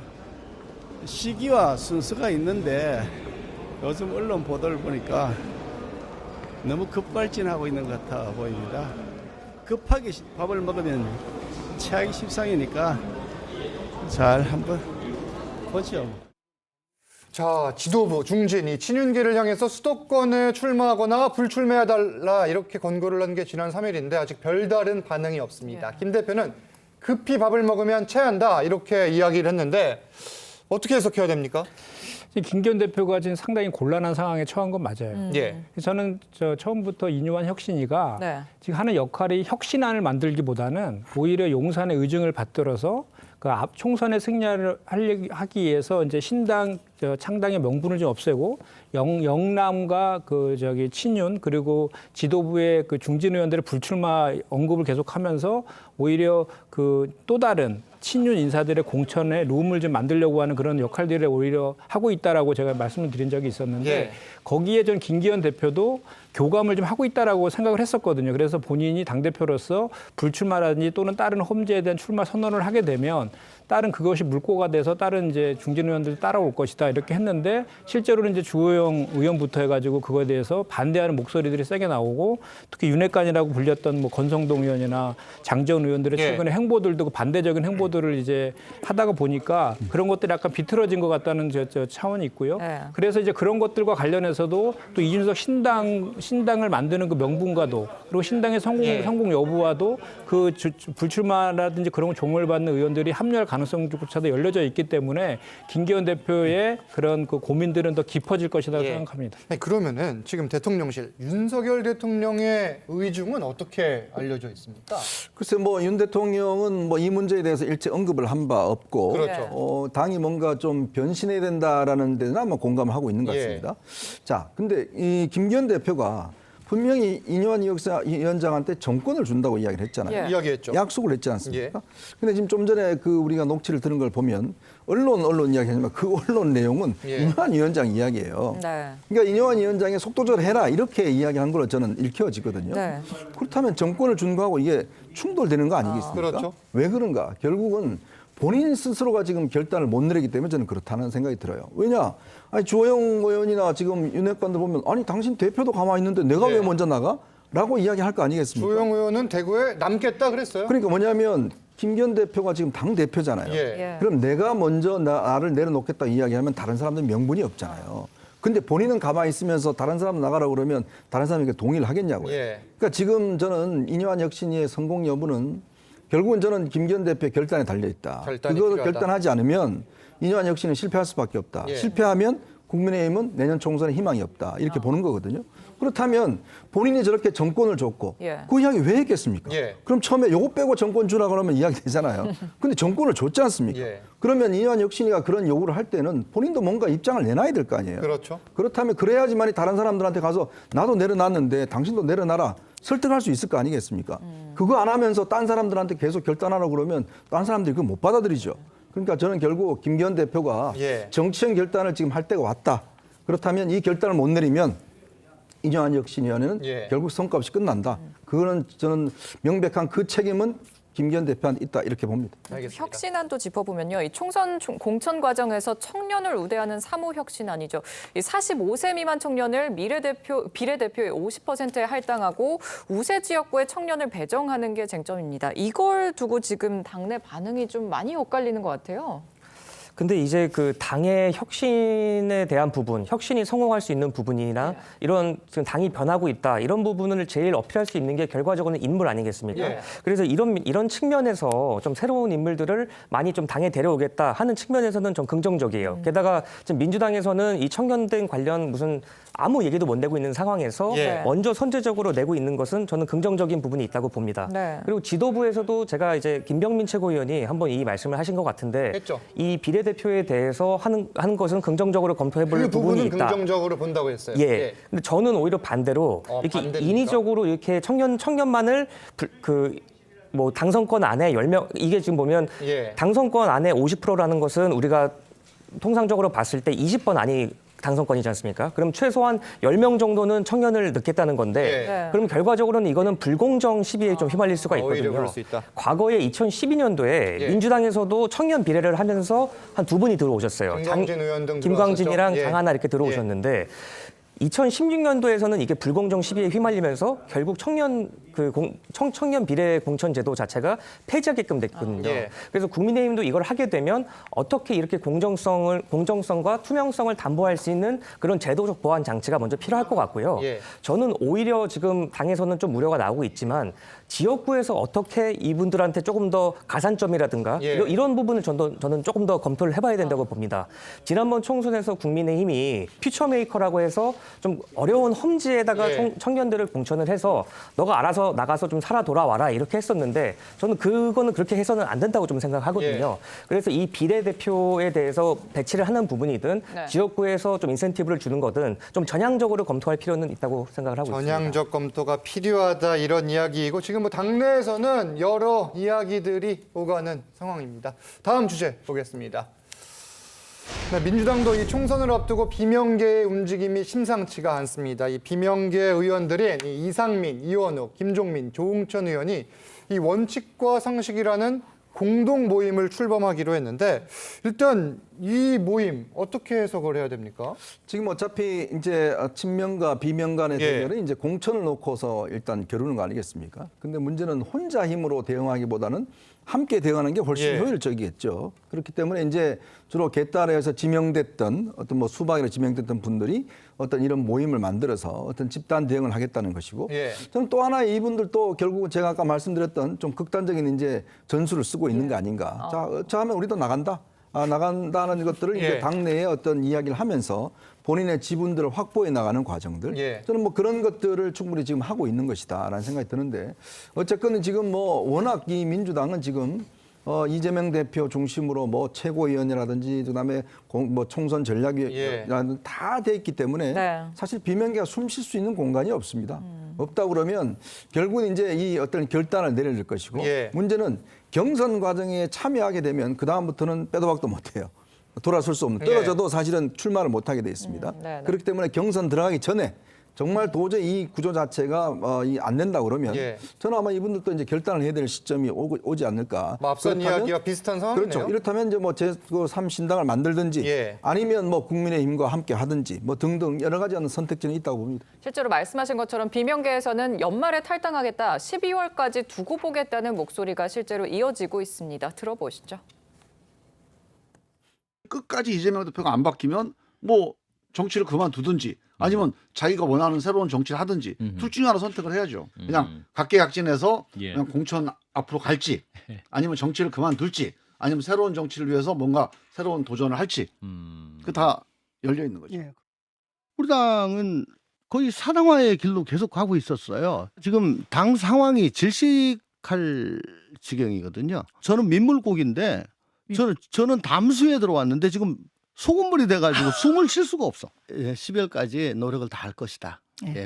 시기와 순서가 있는데 요즘 언론 보도를 보니까 너무 급발진하고 있는 것 같아 보입니다. 급하게 밥을 먹으면 체하기 십상이니까 잘 한번 보죠. 자, 지도부, 중진이 친윤계를 향해서 수도권에 출마하거나 불출마해달라 이렇게 권고를 한 게 지난 3일인데 아직 별다른 반응이 없습니다. 김 대표는 급히 밥을 먹으면 체한다 이렇게 이야기를 했는데 어떻게 해석해야 됩니까? 김기현 대표가 지금 상당히 곤란한 상황에 처한 건 맞아요. 예. 저는 처음부터 이뇨한 혁신위가 네. 지금 하는 역할이 혁신안을 만들기보다는 오히려 용산의 의중을 받들어서 그 앞 총선에 승리를 하기 위해서 이제 신당 창당의 명분을 좀 없애고 영남과 그 친윤 그리고 지도부의 그 중진 의원들의 불출마 언급을 계속하면서 오히려 그 또 다른 친윤 인사들의 공천에 룸을 좀 만들려고 하는 그런 역할들을 오히려 하고 있다라고 제가 말씀을 드린 적이 있었는데 예. 거기에 전 김기현 대표도 교감을 좀 하고 있다라고 생각을 했었거든요. 그래서 본인이 당대표로서 불출마라든지 또는 다른 험지에 대한 출마 선언을 하게 되면 다른 그것이 물꼬가 돼서 다른 이제 중진 의원들이 따라올 것이다 이렇게 했는데 실제로는 이제 주호영 의원부터 해가지고 그거에 대해서 반대하는 목소리들이 세게 나오고 특히 윤핵관이라고 불렸던 뭐 건성동 의원이나 장재원 의원들의 예. 최근의 행보들도 그 반대적인 행보들을 이제 하다가 보니까 그런 것들이 약간 비틀어진 것 같다는 저 차원이 있고요. 네. 그래서 이제 그런 것들과 관련해서도 또 이준석 신당을 만드는 그 명분과도 그리고 신당의 성공 여부와도 그 불출마라든지 그런 걸 종을 받는 의원들이 합류할 가능성조차도 열려져 있기 때문에 김기현 대표의 그런 그 고민들은 더 깊어질 것이라고 생각합니다. 아니, 그러면은 지금 대통령실 윤석열 대통령의 의중은 어떻게 알려져 있습니까? 글쎄 뭐 윤 대통령은 뭐 이 문제에 대해서 일체 언급을 한 바 없고 그렇죠. 당이 뭔가 좀 변신해야 된다라는 데는 아마 공감을 하고 있는 것 같습니다. 자, 근데 이 김기현 대표가 분명히 이뇨한 위원장한테 정권을 준다고 이야기를 했잖아요. 예. 이야기했죠. 약속을 했지 않습니까? 근데 지금 좀 전에 그 우리가 녹취를 들은 걸 보면 언론 이야기하지만 그 언론 내용은 이뇨한 위원장 이야기예요. 네. 그러니까 이뇨한 위원장의 속도조절 해라 이렇게 이야기한 걸로 저는 읽혀지거든요. 네. 그렇다면 정권을 준 거하고 이게 충돌되는 거 아니겠습니까? 그렇죠. 왜 그런가? 결국은 본인 스스로가 지금 결단을 못 내리기 때문에 저는 그렇다는 생각이 들어요. 왜냐? 아니 주호영 의원이나 지금 윤핵관들 보면 아니 당신 대표도 가만히 있는데 내가 왜 먼저 나가? 라고 이야기할 거 아니겠습니까? 주호영 의원은 대구에 남겠다 그랬어요. 그러니까 뭐냐면 김기현 대표가 지금 당 대표잖아요. 예. 그럼 내가 먼저 나를 내려놓겠다 이야기하면 다른 사람들은 명분이 없잖아요. 근데 본인은 가만히 있으면서 다른 사람 나가라고 그러면 다른 사람에게 동의를 하겠냐고요. 예. 그러니까 지금 저는 이뇨한 혁신위의 성공 여부는 결국은 저는 김기현 대표의 결단에 달려 있다. 결단이 그거 필요하다. 결단하지 않으면 이뇨한 혁신은 실패할 수밖에 없다. 예. 실패하면 국민의힘은 내년 총선에 희망이 없다. 이렇게 보는 거거든요. 그렇다면 본인이 저렇게 정권을 줬고 예. 그 이야기 왜 했겠습니까? 예. 그럼 처음에 요거 빼고 정권 주라 그러면 이야기 되잖아요. 근데 정권을 줬지 않습니까? 예. 그러면 이뇨한 혁신이가 그런 요구를 할 때는 본인도 뭔가 입장을 내놔야 될 거 아니에요. 그렇죠. 그렇다면 그래야지만이 다른 사람들한테 가서 나도 내려놨는데 당신도 내려놔라. 설득할 수 있을 거 아니겠습니까? 그거 안 하면서 딴 사람들한테 계속 결단하라고 그러면 딴 사람들이 그거 못 받아들이죠. 그러니까 저는 결국 김기현 대표가 예. 정치적 결단을 지금 할 때가 왔다. 그렇다면 이 결단을 못 내리면 이뇨한 혁신위원회는 예. 결국 성과 없이 끝난다. 그거는 저는 명백한 그 책임은 김기현 대표한테 있다 이렇게 봅니다. 알겠습니다. 혁신안도 짚어보면요. 이 총선 공천 과정에서 청년을 우대하는 3호 혁신안이죠. 이 45세 미만 청년을 비례대표의 50%에 할당하고 우세 지역구의 청년을 배정하는 게 쟁점입니다. 이걸 두고 지금 당내 반응이 좀 많이 엇갈리는 것 같아요. 근데 이제 그 당의 혁신에 대한 부분, 혁신이 성공할 수 있는 부분이나 이런 지금 당이 변하고 있다 이런 부분을 제일 어필할 수 있는 게 결과적으로는 인물 아니겠습니까? 그래서 이런 측면에서 좀 새로운 인물들을 많이 좀 당에 데려오겠다 하는 측면에서는 좀 긍정적이에요. 게다가 지금 민주당에서는 이 청년등 관련 무슨 아무 얘기도 못 내고 있는 상황에서 먼저 선제적으로 내고 있는 것은 저는 긍정적인 부분이 있다고 봅니다. 그리고 지도부에서도 제가 이제 김병민 최고위원이 한번 이 말씀을 하신 것 같은데 했죠. 이 비례대표에 대해서 하는 것은 긍정적으로 검토해볼 그 부분이 부분은 있다. 긍정적으로 본다고 했어요. 예. 근데 저는 오히려 반대로 이렇게 반대입니까? 인위적으로 이렇게 청년만을 뭐 당선권 안에 10명 이게 지금 보면 당선권 안에 50%라는 것은 우리가 통상적으로 봤을 때 20번 안이 당선권이지 않습니까? 그럼 최소한 10명 정도는 청년을 넣겠다는 건데 그럼 결과적으로는 이거는 불공정 시비에 좀 휘말릴 수가 오히려 있거든요. 그럴 수 있다. 과거에 2012년도에 민주당에서도 청년 비례를 하면서 한 두 분이 들어오셨어요. 김광진 의원 등 김광진이랑 들어왔었죠? 장하나 이렇게 들어오셨는데 2016년도에서는 이게 불공정 시비에 휘말리면서 결국 청년 비례 공천 제도 자체가 폐지하게끔 됐거든요. 그래서 국민의힘도 이걸 하게 되면 어떻게 이렇게 공정성과 투명성을 담보할 수 있는 그런 제도적 보완 장치가 먼저 필요할 것 같고요. 저는 오히려 지금 당에서는 좀 우려가 나오고 있지만 지역구에서 어떻게 이분들한테 조금 더 가산점이라든가 이런 부분을 저는 조금 더 검토를 해봐야 된다고 봅니다. 지난번 총선에서 국민의힘이 퓨처메이커라고 해서 좀 어려운 험지에다가 청년들을 공천을 해서 너가 알아서 나가서 좀 살아 돌아와라 이렇게 했었는데 저는 그거는 그렇게 해서는 안 된다고 좀 생각하거든요. 그래서 이 비례대표에 대해서 배치를 하는 부분이든 지역구에서 좀 인센티브를 주는 거든 좀 전향적으로 검토할 필요는 있다고 생각을 하고 있습니다. 전향적 검토가 필요하다 이런 이야기이고 지금 뭐 당내에서는 여러 이야기들이 오가는 상황입니다. 다음 주제 보겠습니다. 민주당도 이 총선을 앞두고 비명계의 움직임이 심상치가 않습니다. 이 비명계 의원들인 이상민, 이원욱, 김종민, 조응천 의원이 이 원칙과 상식이라는 공동 모임을 출범하기로 했는데 일단 이 모임 어떻게 해석을 해야 됩니까? 지금 어차피 이제 친명과 비명 간의 대결은 이제 공천을 놓고서 일단 겨루는 거 아니겠습니까? 근데 문제는 혼자 힘으로 대응하기보다는 함께 대응하는 게 훨씬 효율적이겠죠. 그렇기 때문에 이제 주로 개딸에서 지명됐던 어떤 뭐 수박이나 지명됐던 분들이 어떤 이런 모임을 만들어서 어떤 집단 대응을 하겠다는 것이고 저는 또 하나 이분들도 결국은 제가 아까 말씀드렸던 좀 극단적인 이제 전술을 쓰고 있는 거 아닌가. 자 하면 우리도 나간다. 나간다는 것들을 이제 당내에 어떤 이야기를 하면서 본인의 지분들을 확보해 나가는 과정들. 저는 뭐 그런 것들을 충분히 지금 하고 있는 것이다라는 생각이 드는데 어쨌건 지금 뭐 워낙 이 민주당은 지금 이재명 대표 중심으로 뭐 최고위원이라든지 그다음에 뭐 총선 전략위원이라든지 다 돼 있기 때문에 사실 비명계가 숨 쉴 수 있는 공간이 없습니다. 없다 그러면 결국은 이제 이 어떤 결단을 내릴 것이고 문제는 경선 과정에 참여하게 되면 그 다음부터는 빼도 박도 못해요. 돌아설 수 없는 떨어져도 사실은 출마를 못하게 돼 있습니다. 그렇기 때문에 경선 들어가기 전에 정말 도저히 이 구조 자체가 안 된다 그러면 저는 아마 이분들도 이제 결단을 해야 될 시점이 오지 않을까. 뭐 앞선 이야기와 비슷한 상황이네요. 그렇죠. 이렇다면 이제 뭐 제3신당을 만들든지 아니면 뭐 국민의힘과 함께 하든지 뭐 등등 여러 가지 선택지는 있다고 봅니다. 실제로 말씀하신 것처럼 비명계에서는 연말에 탈당하겠다, 12월까지 두고 보겠다는 목소리가 실제로 이어지고 있습니다. 들어보시죠. 끝까지 이재명 대표가 안 바뀌면 뭐 정치를 그만두든지 아니면 자기가 원하는 새로운 정치를 하든지 둘 중에 하나 선택을 해야죠. 그냥 각계각진해서 그냥 공천 앞으로 갈지 아니면 정치를 그만둘지 아니면 새로운 정치를 위해서 뭔가 새로운 도전을 할지 그 다 열려 있는 거죠. 우리 당은 거의 사당화의 길로 계속 가고 있었어요. 지금 당 상황이 질식할 지경이거든요. 저는 민물고기인데 저는 담수에 들어왔는데 지금 소금물이 돼가지고 숨을 쉴 수가 없어. 12월까지 노력을 다 할 것이다.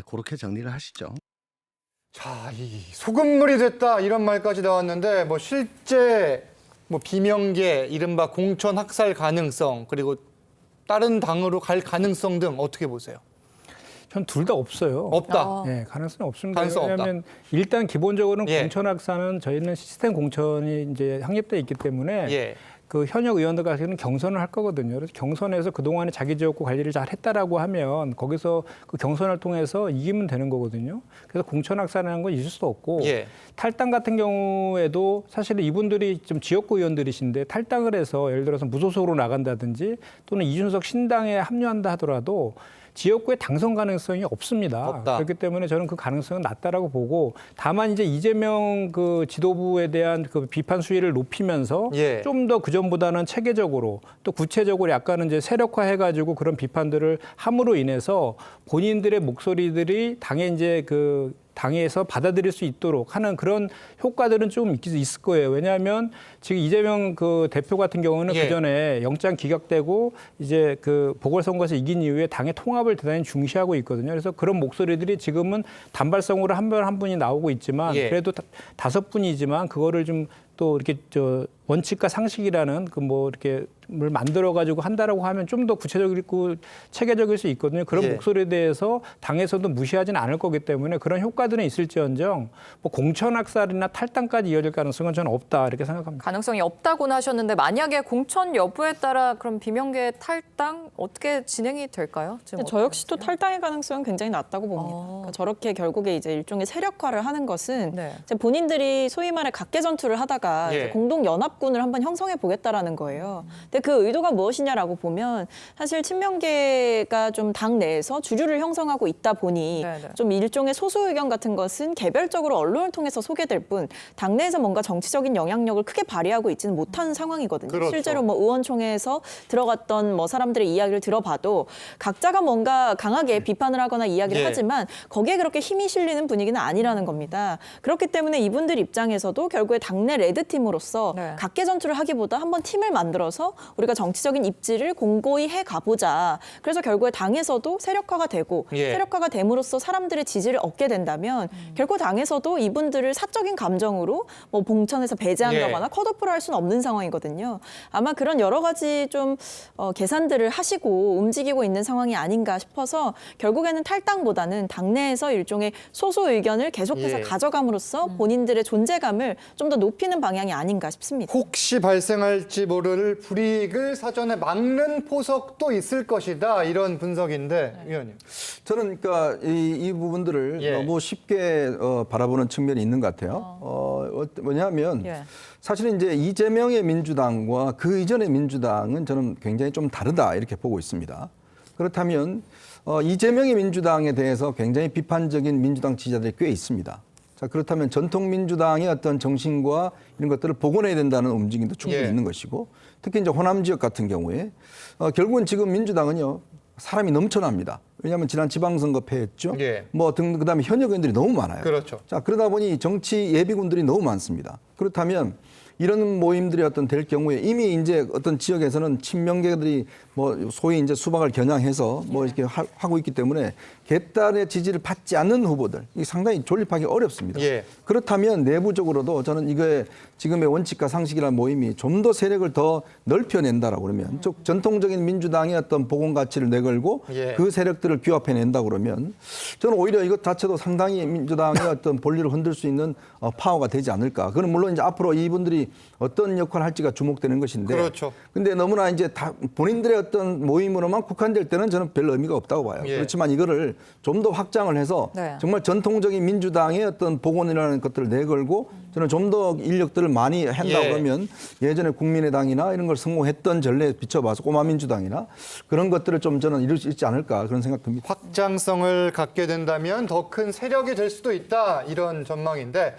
그렇게 정리를 하시죠. 자, 이 소금물이 됐다 이런 말까지 나왔는데 뭐 실제 뭐 비명계 이른바 공천 학살 가능성 그리고 다른 당으로 갈 가능성 등 어떻게 보세요? 전 둘 다 없어요. 없다. 네, 가능성이 없습니다. 가능성 왜냐하면 일단 기본적으로는 공천 학사는 저희는 시스템 공천이 이제 확립돼 있기 때문에 그 현역 의원들 같은 경선을 할 거거든요. 그래서 경선에서 그동안에 자기 지역구 관리를 잘 했다라고 하면 거기서 그 경선을 통해서 이기면 되는 거거든요. 그래서 공천학살이라는 건 있을 수 없고 예. 탈당 같은 경우에도 사실은 이분들이 좀 지역구 의원들이신데 탈당을 해서 예를 들어서 무소속으로 나간다든지 또는 이준석 신당에 합류한다 하더라도 지역구의 당선 가능성이 없습니다. 없다. 그렇기 때문에 저는 그 가능성은 낮다라고 보고 다만 이제 이재명 그 지도부에 대한 그 비판 수위를 높이면서 예. 좀 더 그전보다는 체계적으로 또 구체적으로 약간은 이제 세력화해가지고 그런 비판들을 함으로 인해서 본인들의 목소리들이 당에 이제 그 당에서 받아들일 수 있도록 하는 그런 효과들은 좀 있을 거예요. 왜냐하면 지금 이재명 그 대표 같은 경우는 예. 그전에 영장 기각되고 이제 그 보궐선거에서 이긴 이후에 당의 통합을 대단히 중시하고 있거든요. 그래서 그런 목소리들이 지금은 단발성으로 한 분 한 분이 나오고 있지만 예. 그래도 5분이지만 그거를 좀 또 이렇게 원칙과 상식이라는 그 뭐 이렇게 를 만들어 가지고 한다라고 하면 좀 더 구체적이고 체계적일 수 있거든요. 그런 예. 목소리에 대해서 당에서도 무시하지는 않을 거기 때문에 그런 효과들은 있을지언정 뭐 공천학살이나 탈당까지 이어질 가능성은 저는 없다 이렇게 생각합니다. 가능성이 없다고는 하셨는데 만약에 공천 여부에 따라 그럼 비명계 탈당 어떻게 진행이 될까요? 지금 저 역시도 탈당의 가능성은 굉장히 낮다고 봅니다. 그러니까 저렇게 결국에 이제 일종의 세력화를 하는 것은 네. 이제 본인들이 소위 말해 각계 전투를 하다가 예. 이제 공동 연합군을 한번 형성해 보겠다라는 거예요. 근데 그 의도가 무엇이냐라고 보면 사실 친명계가 좀 당 내에서 주류를 형성하고 있다 보니 네네. 좀 일종의 소수 의견 같은 것은 개별적으로 언론을 통해서 소개될 뿐 당내에서 뭔가 정치적인 영향력을 크게 발휘하고 있지는 못한 상황이거든요. 그렇죠. 실제로 뭐 의원총회에서 들어갔던 뭐 사람들의 이야기를 들어봐도 각자가 뭔가 강하게 비판을 하거나 이야기를 예. 하지만 거기에 그렇게 힘이 실리는 분위기는 아니라는 겁니다. 그렇기 때문에 이분들 입장에서도 결국에 당내 레드팀으로서 네. 각계 전투를 하기보다 한번 팀을 만들어서 우리가 정치적인 입지를 공고히 해 가보자. 그래서 결국에 당에서도 세력화가 되고 예. 세력화가 됨으로써 사람들의 지지를 얻게 된다면 결국 당에서도 이분들을 사적인 감정으로 뭐 봉천에서 배제한다거나 예. 컷오프를 할 수는 없는 상황이거든요. 아마 그런 여러 가지 좀 계산들을 하시고 움직이고 있는 상황이 아닌가 싶어서 결국에는 탈당보다는 당내에서 일종의 소수 의견을 계속해서 예. 가져감으로써 본인들의 존재감을 좀 더 높이는 방향이 아닌가 싶습니다. 혹시 발생할지 모를 불이익을 사전에 막는 포석도 있을 것이다. 이런 분석인데 위원님. 저는 그러니까 이 부분들을 예. 너무 쉽게 바라보는 측면이 있는 것 같아요. 뭐냐면 예. 사실은 이제 이재명의 민주당과 그 이전의 민주당은 저는 굉장히 좀 다르다 이렇게 보고 있습니다. 그렇다면 이재명의 민주당에 대해서 굉장히 비판적인 민주당 지지자들이 꽤 있습니다. 자, 그렇다면 전통 민주당의 어떤 정신과 이런 것들을 복원해야 된다는 움직임도 충분히 예. 있는 것이고 특히 이제 호남 지역 같은 경우에 결국은 지금 민주당은요 사람이 넘쳐납니다. 왜냐하면 지난 지방선거 패했죠. 예. 뭐 그다음에 현역 의원들이 너무 많아요. 그렇죠. 자, 그러다 보니 정치 예비군들이 너무 많습니다. 그렇다면 이런 모임들이 어떤 될 경우에 이미 이제 어떤 지역에서는 친명계들이 뭐 소위 이제 수박을 겨냥해서 뭐 이렇게 하고 있기 때문에 개딸의 지지를 받지 않는 후보들 이게 상당히 존립하기 어렵습니다. 예. 그렇다면 내부적으로도 저는 이게 지금의 원칙과 상식이라는 모임이 좀 더 세력을 더 넓혀낸다라고 그러면 즉 전통적인 민주당의 어떤 복원 가치를 내걸고 예. 그 세력들을 규합해낸다 그러면 저는 오히려 이것 자체도 상당히 민주당의 어떤 본리를 흔들 수 있는 파워가 되지 않을까. 그건 물론 이제 앞으로 이분들이 어떤 역할을 할지가 주목되는 것인데. 그렇죠. 근데 너무나 이제 다 본인들의 어떤 모임으로만 국한될 때는 저는 별 의미가 없다고 봐요. 예. 그렇지만 이거를 좀 더 확장을 해서 네. 정말 전통적인 민주당의 어떤 복원이라는 것들을 내걸고 저는 좀 더 인력들을 많이 한다고 예. 하면 예전에 국민의당이나 이런 걸 성공했던 전례에 비춰봐서 꼬마 민주당이나 그런 것들을 좀 저는 이룰 수 있지 않을까 그런 생각 듭니다. 확장성을 갖게 된다면 더 큰 세력이 될 수도 있다. 이런 전망인데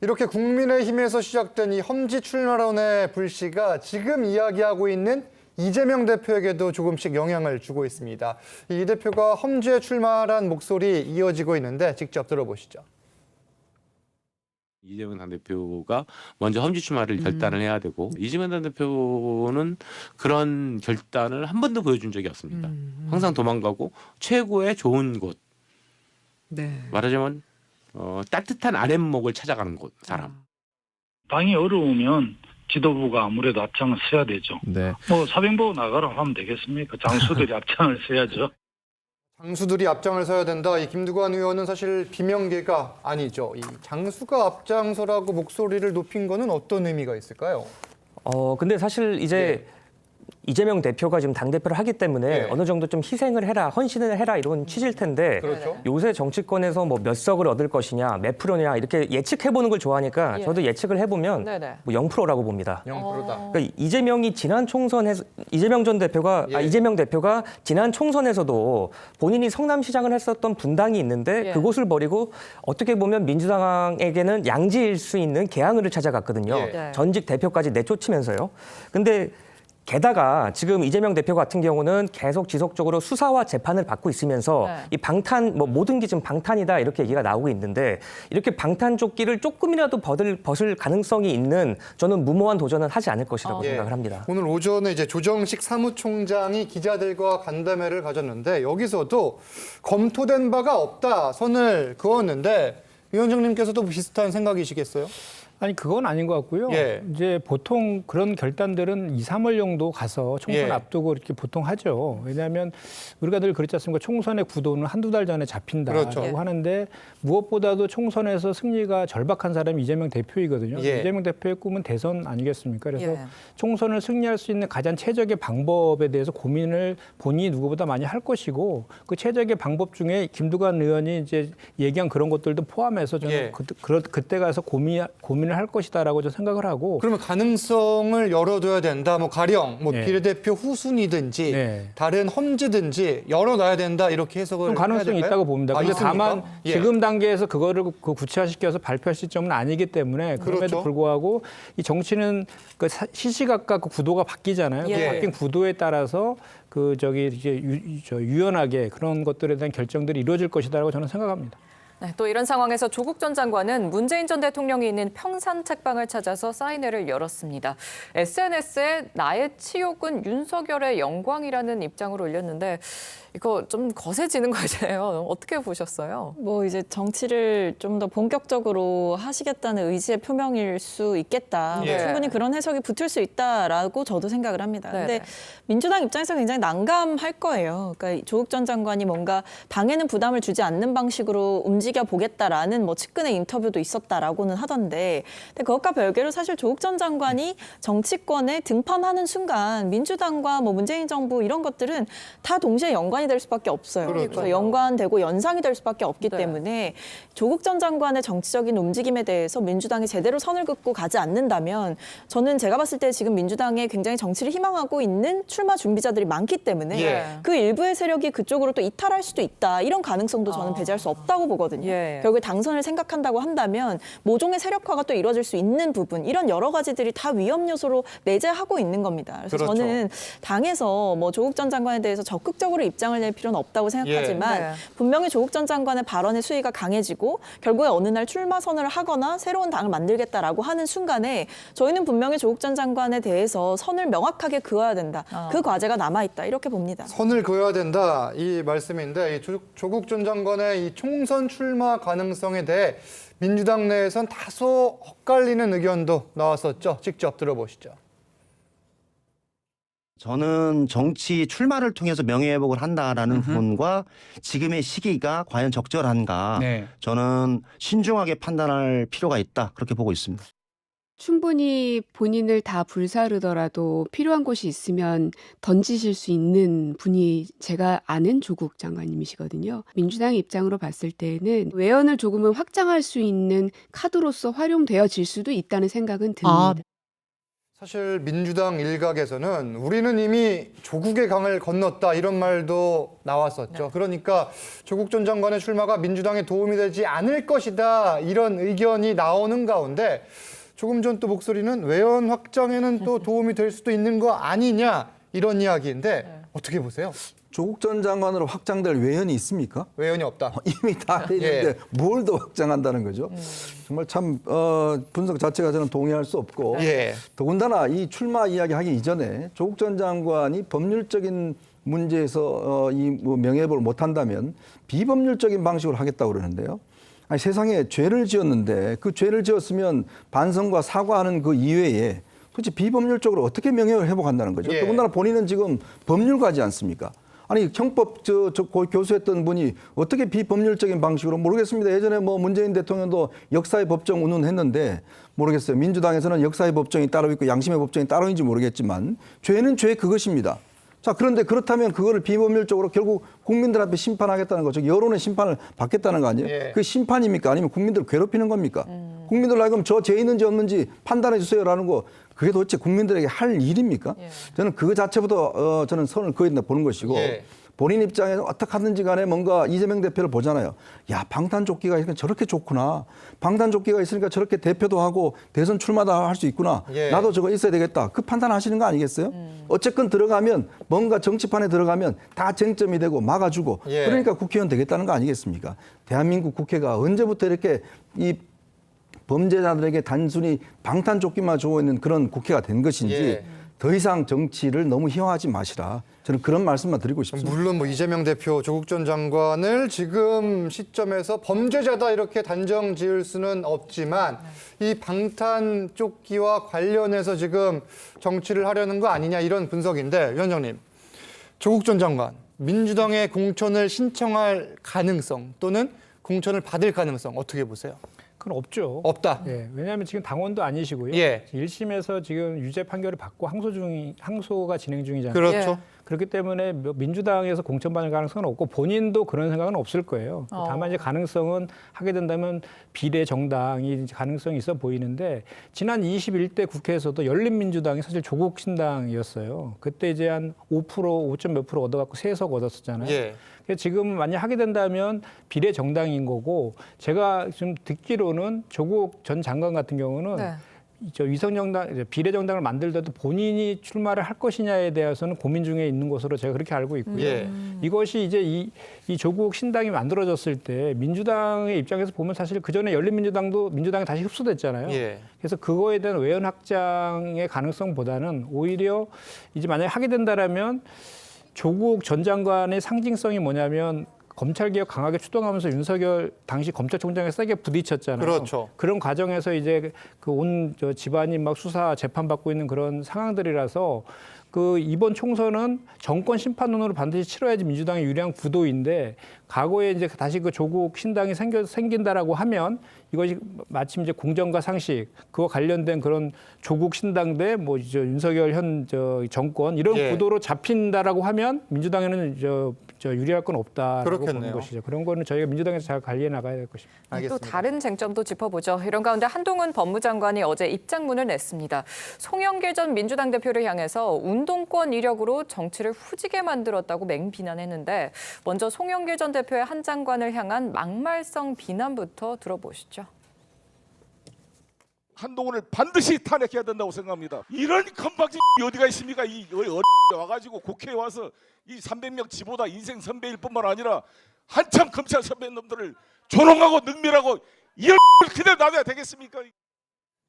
이렇게 국민의힘에서 시작된 이 험지 출마론의 불씨가 지금 이야기하고 있는 이재명 대표에게도 조금씩 영향을 주고 있습니다. 이 대표가 험지에 출마란 목소리 이어지고 있는데 직접 들어보시죠. 이재명 당대표가 먼저 험지 출마를 결단을 해야 되고 이재명 당대표는 그런 결단을 한 번도 보여준 적이 없습니다. 항상 도망가고 최고의 좋은 곳 말하자면 따뜻한 아랫목을 찾아가는 곳 사람. 당이 어려우면 지도부가 아무래도 앞장을 서야 되죠. 네. 뭐 사병보고 나가라 하면 되겠습니까? 장수들이 앞장을 서야죠. 장수들이 앞장을 서야 된다. 이 김두관 의원은 사실 비명계가 아니죠. 이 장수가 앞장서라고 목소리를 높인 거는 어떤 의미가 있을까요? 근데 사실 이제 이재명 대표가 지금 당대표를 하기 때문에 어느 정도 좀 희생을 해라, 헌신을 해라 이런 취지일 텐데 그렇죠. 요새 정치권에서 뭐 몇 석을 얻을 것이냐, 몇 프로냐 이렇게 예측해보는 걸 좋아하니까 저도 예측을 해보면 뭐 0%라고 봅니다. 0%다. 그러니까 이재명 전 대표가 이재명 대표가 지난 총선에서도 본인이 성남시장을 했었던 분당이 있는데 그곳을 버리고 어떻게 보면 민주당에게는 양지일 수 있는 개항을 찾아갔거든요. 전직 대표까지 내쫓으면서요. 근데 게다가 지금 이재명 대표 같은 경우는 계속 지속적으로 수사와 재판을 받고 있으면서 이 방탄 모든 게 지금 방탄이다 이렇게 얘기가 나오고 있는데 이렇게 방탄조끼를 조금이라도 벗을 가능성이 있는 저는 무모한 도전은 하지 않을 것이라고 생각을 합니다. 오늘 오전에 이제 조정식 사무총장이 기자들과 간담회를 가졌는데 여기서도 검토된 바가 없다 선을 그었는데 위원장님께서도 비슷한 생각이시겠어요? 아니 그건 아닌 것 같고요. 이제 보통 그런 결단들은 2, 3월 정도 가서 총선 앞두고 이렇게 보통 하죠. 왜냐하면 우리가 늘 그랬지 않습니까? 총선의 구도는 한두 달 전에 잡힌다라고 하는데 무엇보다도 총선에서 승리가 절박한 사람이 이재명 대표이거든요. 이재명 대표의 꿈은 대선 아니겠습니까? 그래서 총선을 승리할 수 있는 가장 최적의 방법에 대해서 고민을 본인이 누구보다 많이 할 것이고 그 최적의 방법 중에 김두관 의원이 이제 얘기한 그런 것들도 포함해서 저는 그때 가서 고민을 할 것이다라고 저는 생각을 하고. 그러면 가능성을 열어둬야 된다. 뭐 가령 뭐 비례대표 후순위든지 다른 험지든지 열어놔야 된다 이렇게 해석을 가능성이 해야 될까요? 있다고 봅니다. 그런데 다만 지금 단계에서 그거를 구체화시켜서 발표할 시점은 아니기 때문에 그럼에도 불구하고 이 정치는 그 시시각각 그 구도가 바뀌잖아요. 바뀐 구도에 따라서 이제 유연하게 그런 것들에 대한 결정들이 이루어질 것이다라고 저는 생각합니다. 네, 또 이런 상황에서 조국 전 장관은 문재인 전 대통령이 있는 평산 책방을 찾아서 사인회를 열었습니다. SNS에 나의 치욕은 윤석열의 영광이라는 입장을 올렸는데 이거 좀 거세지는 거잖아요. 어떻게 보셨어요? 뭐 이제 정치를 좀 더 본격적으로 하시겠다는 의지의 표명일 수 있겠다. 충분히 그런 해석이 붙을 수 있다라고 저도 생각을 합니다. 근데 민주당 입장에서 굉장히 난감할 거예요. 그러니까 조국 전 장관이 뭔가 당에는 부담을 주지 않는 방식으로 움직여 보겠다라는 뭐 측근의 인터뷰도 있었다라고는 하던데, 근데 그것과 별개로 사실 조국 전 장관이 정치권에 등판하는 순간 민주당과 뭐 문재인 정부 이런 것들은 다 동시에 연관이 될 수밖에 없어요. 그래서 연관되고 연상이 될 수밖에 없기 때문에 조국 전 장관의 정치적인 움직임에 대해서 민주당이 제대로 선을 긋고 가지 않는다면 저는 제가 봤을 때 지금 민주당에 굉장히 정치를 희망하고 있는 출마 준비자들이 많기 때문에 그 일부의 세력이 그쪽으로 또 이탈할 수도 있다. 이런 가능성도 저는 배제할 수 없다고 보거든요. 결국에 당선을 생각한다고 한다면 모종의 세력화가 또 이루어질 수 있는 부분, 이런 여러 가지들이 다 위험 요소로 내재하고 있는 겁니다. 그래서 저는 당에서 뭐 조국 전 장관에 대해서 적극적으로 입장을 낼 필요는 없다고 생각하지만 분명히 조국 전 장관의 발언의 수위가 강해지고 결국에 어느 날 출마 선언을 하거나 새로운 당을 만들겠다라고 하는 순간에 저희는 분명히 조국 전 장관에 대해서 선을 명확하게 그어야 된다. 그 과제가 남아있다. 이렇게 봅니다. 선을 그어야 된다 이 말씀인데 이 조국 전 장관의 이 총선 출마 가능성에 대해 민주당 내에선 다소 엇갈리는 의견도 나왔었죠. 직접 들어보시죠. 저는 정치 출마를 통해서 명예회복을 한다라는 부분과 지금의 시기가 과연 적절한가 저는 신중하게 판단할 필요가 있다 그렇게 보고 있습니다. 충분히 본인을 다 불사르더라도 필요한 곳이 있으면 던지실 수 있는 분이 제가 아는 조국 장관님이시거든요. 민주당 입장으로 봤을 때는 외연을 조금은 확장할 수 있는 카드로서 활용되어질 수도 있다는 생각은 듭니다. 사실 민주당 일각에서는 우리는 이미 조국의 강을 건넜다 이런 말도 나왔었죠. 그러니까 조국 전 장관의 출마가 민주당에 도움이 되지 않을 것이다 이런 의견이 나오는 가운데 조금 전 또 목소리는 외연 확장에는 또 도움이 될 수도 있는 거 아니냐 이런 이야기인데 어떻게 보세요? 조국 전 장관으로 확장될 외연이 있습니까? 외연이 없다. 이미 다 했는데 뭘 더 확장한다는 거죠? 정말 참 분석 자체가 저는 동의할 수 없고 더군다나 이 출마 이야기 하기 이전에 조국 전 장관이 법률적인 문제에서 이 명예회복을 못한다면 비법률적인 방식으로 하겠다고 그러는데요. 아니, 세상에 죄를 지었는데 그 죄를 지었으면 반성과 사과하는 그 이외에 도대체 비법률적으로 어떻게 명예를 회복한다는 거죠. 더군다나 본인은 지금 법률가지 않습니까? 아니 형법 교수했던 분이 어떻게 비법률적인 방식으로 모르겠습니다. 예전에 뭐 문재인 대통령도 역사의 법정 운운했는데 모르겠어요. 민주당에서는 역사의 법정이 따로 있고 양심의 법정이 따로인지 모르겠지만 죄는 죄 그것입니다. 자, 그런데 그렇다면 그거를 비법률적으로 결국 국민들 앞에 심판하겠다는 거죠. 여론의 심판을 받겠다는 거 아니에요? 예. 그 심판입니까? 아니면 국민들을 괴롭히는 겁니까? 국민들 하여금 저 죄 있는지 없는지 판단해 주세요라는 거 그게 도대체 국민들에게 할 일입니까? 예. 저는 그 자체부터 저는 선을 그어야 보는 것이고 예. 본인 입장에서 어떻게 하든지 간에 뭔가 이재명 대표를 보잖아요. 야, 방탄조끼가 있으니까 저렇게 좋구나. 방탄조끼가 있으니까 저렇게 대표도 하고 대선 출마도 할 수 있구나. 예. 나도 저거 있어야 되겠다. 그 판단하시는 거 아니겠어요? 어쨌건 들어가면 뭔가 정치판에 들어가면 다 쟁점이 되고 막아주고 예. 그러니까 국회의원 되겠다는 거 아니겠습니까? 대한민국 국회가 언제부터 이렇게 이 범죄자들에게 단순히 방탄조끼만 주고 있는 그런 국회가 된 것인지 예. 더 이상 정치를 너무 희화하지 마시라. 저는 그런 말씀만 드리고 싶습니다. 물론 뭐 이재명 대표, 조국 전 장관을 지금 시점에서 범죄자다 이렇게 단정 지을 수는 없지만 이 방탄 조끼와 관련해서 지금 정치를 하려는 거 아니냐 이런 분석인데 위원장님, 조국 전 장관 민주당의 공천을 신청할 가능성 또는 공천을 받을 가능성 어떻게 보세요? 그건 없죠. 없다. 예, 왜냐하면 지금 당원도 아니시고요. 예. 1심에서 지금 유죄 판결을 받고 항소가 진행 중이잖아요. 그렇죠. 예. 그렇기 때문에 민주당에서 공천받을 가능성은 없고 본인도 그런 생각은 없을 거예요. 다만 이제 가능성은 하게 된다면 비례 정당이 가능성이 있어 보이는데 지난 21대 국회에서도 열린민주당이 사실 조국 신당이었어요. 그때 이제 한 5% 몇 프로 얻어갖고 3석 얻었었잖아요. 예. 지금 만약 하게 된다면 비례 정당인 거고 제가 지금 듣기로는 조국 전 장관 같은 경우는 네. 저 위성정당, 비례정당을 만들더라도 본인이 출마를 할 것이냐에 대해서는 고민 중에 있는 것으로 제가 그렇게 알고 있고요. 예. 이것이 이제 이 조국 신당이 만들어졌을 때 민주당의 입장에서 보면 사실 그 전에 열린민주당도 민주당에 다시 흡수됐잖아요. 예. 그래서 그거에 대한 외연 확장의 가능성보다는 오히려 이제 만약에 하게 된다라면 조국 전 장관의 상징성이 뭐냐면 검찰개혁 강하게 추동하면서 윤석열 당시 검찰총장에 세게 부딪혔잖아요. 그렇죠. 그런 과정에서 이제 그 온 집안이 막 수사 재판받고 있는 그런 상황들이라서 그 이번 총선은 정권 심판론으로 반드시 치러야지 민주당이 유리한 구도인데 과거에 이제 다시 그 조국 신당이 생긴다라고 하면 이것이 마침 이제 공정과 상식 그와 관련된 그런 조국 신당 대 뭐 이제 윤석열 현 정권 이런 예. 구도로 잡힌다라고 하면 민주당에는 유리할 건 없다라고 보는 것이죠. 그런 거는 저희가 민주당에서 잘 관리해 나가야 될 것입니다. 또 다른 쟁점도 짚어보죠. 이런 가운데 한동훈 법무장관이 어제 입장문을 냈습니다. 송영길 전 민주당 대표를 향해서 운동권 이력으로 정치를 후지게 만들었다고 맹비난했는데 먼저 송영길 전 대표의 한 장관을 향한 막말성 비난부터 들어보시죠. 한동훈을 반드시 탄핵해야 된다고 생각합니다. 이런 건방진 어디가 있습니까? 이 와가지고 국회에 와서 이 300명 지보다 인생 선배일 뿐만 아니라 한참 검찰 선배님들을 조롱하고 능멸하고 이런 그대로 놔둬야 되겠습니까?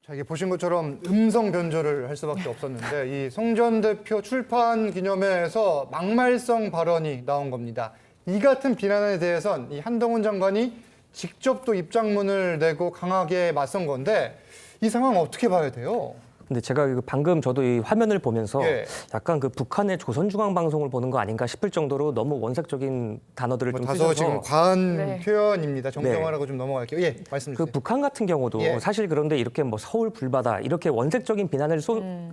자, 이게 보신 것처럼 음성 변조를 할 수밖에 없었는데 이 송 전 대표 출판 기념회에서 막말성 발언이 나온 겁니다. 이 같은 비난에 대해선 이 한동훈 장관이 직접 또 입장문을 내고 강하게 맞선 건데 이 상황 어떻게 봐야 돼요? 근데 제가 방금 저도 이 화면을 보면서 예. 약간 그 북한의 조선중앙방송을 보는 거 아닌가 싶을 정도로 너무 원색적인 단어들을 좀 다소 쓰셔서 지금 과한 네. 표현입니다. 정정하라고 좀 넘어갈게요. 예, 말씀 주세요. 그 북한 같은 경우도 예. 사실 그런데 이렇게 뭐 서울 불바다 이렇게 원색적인 비난을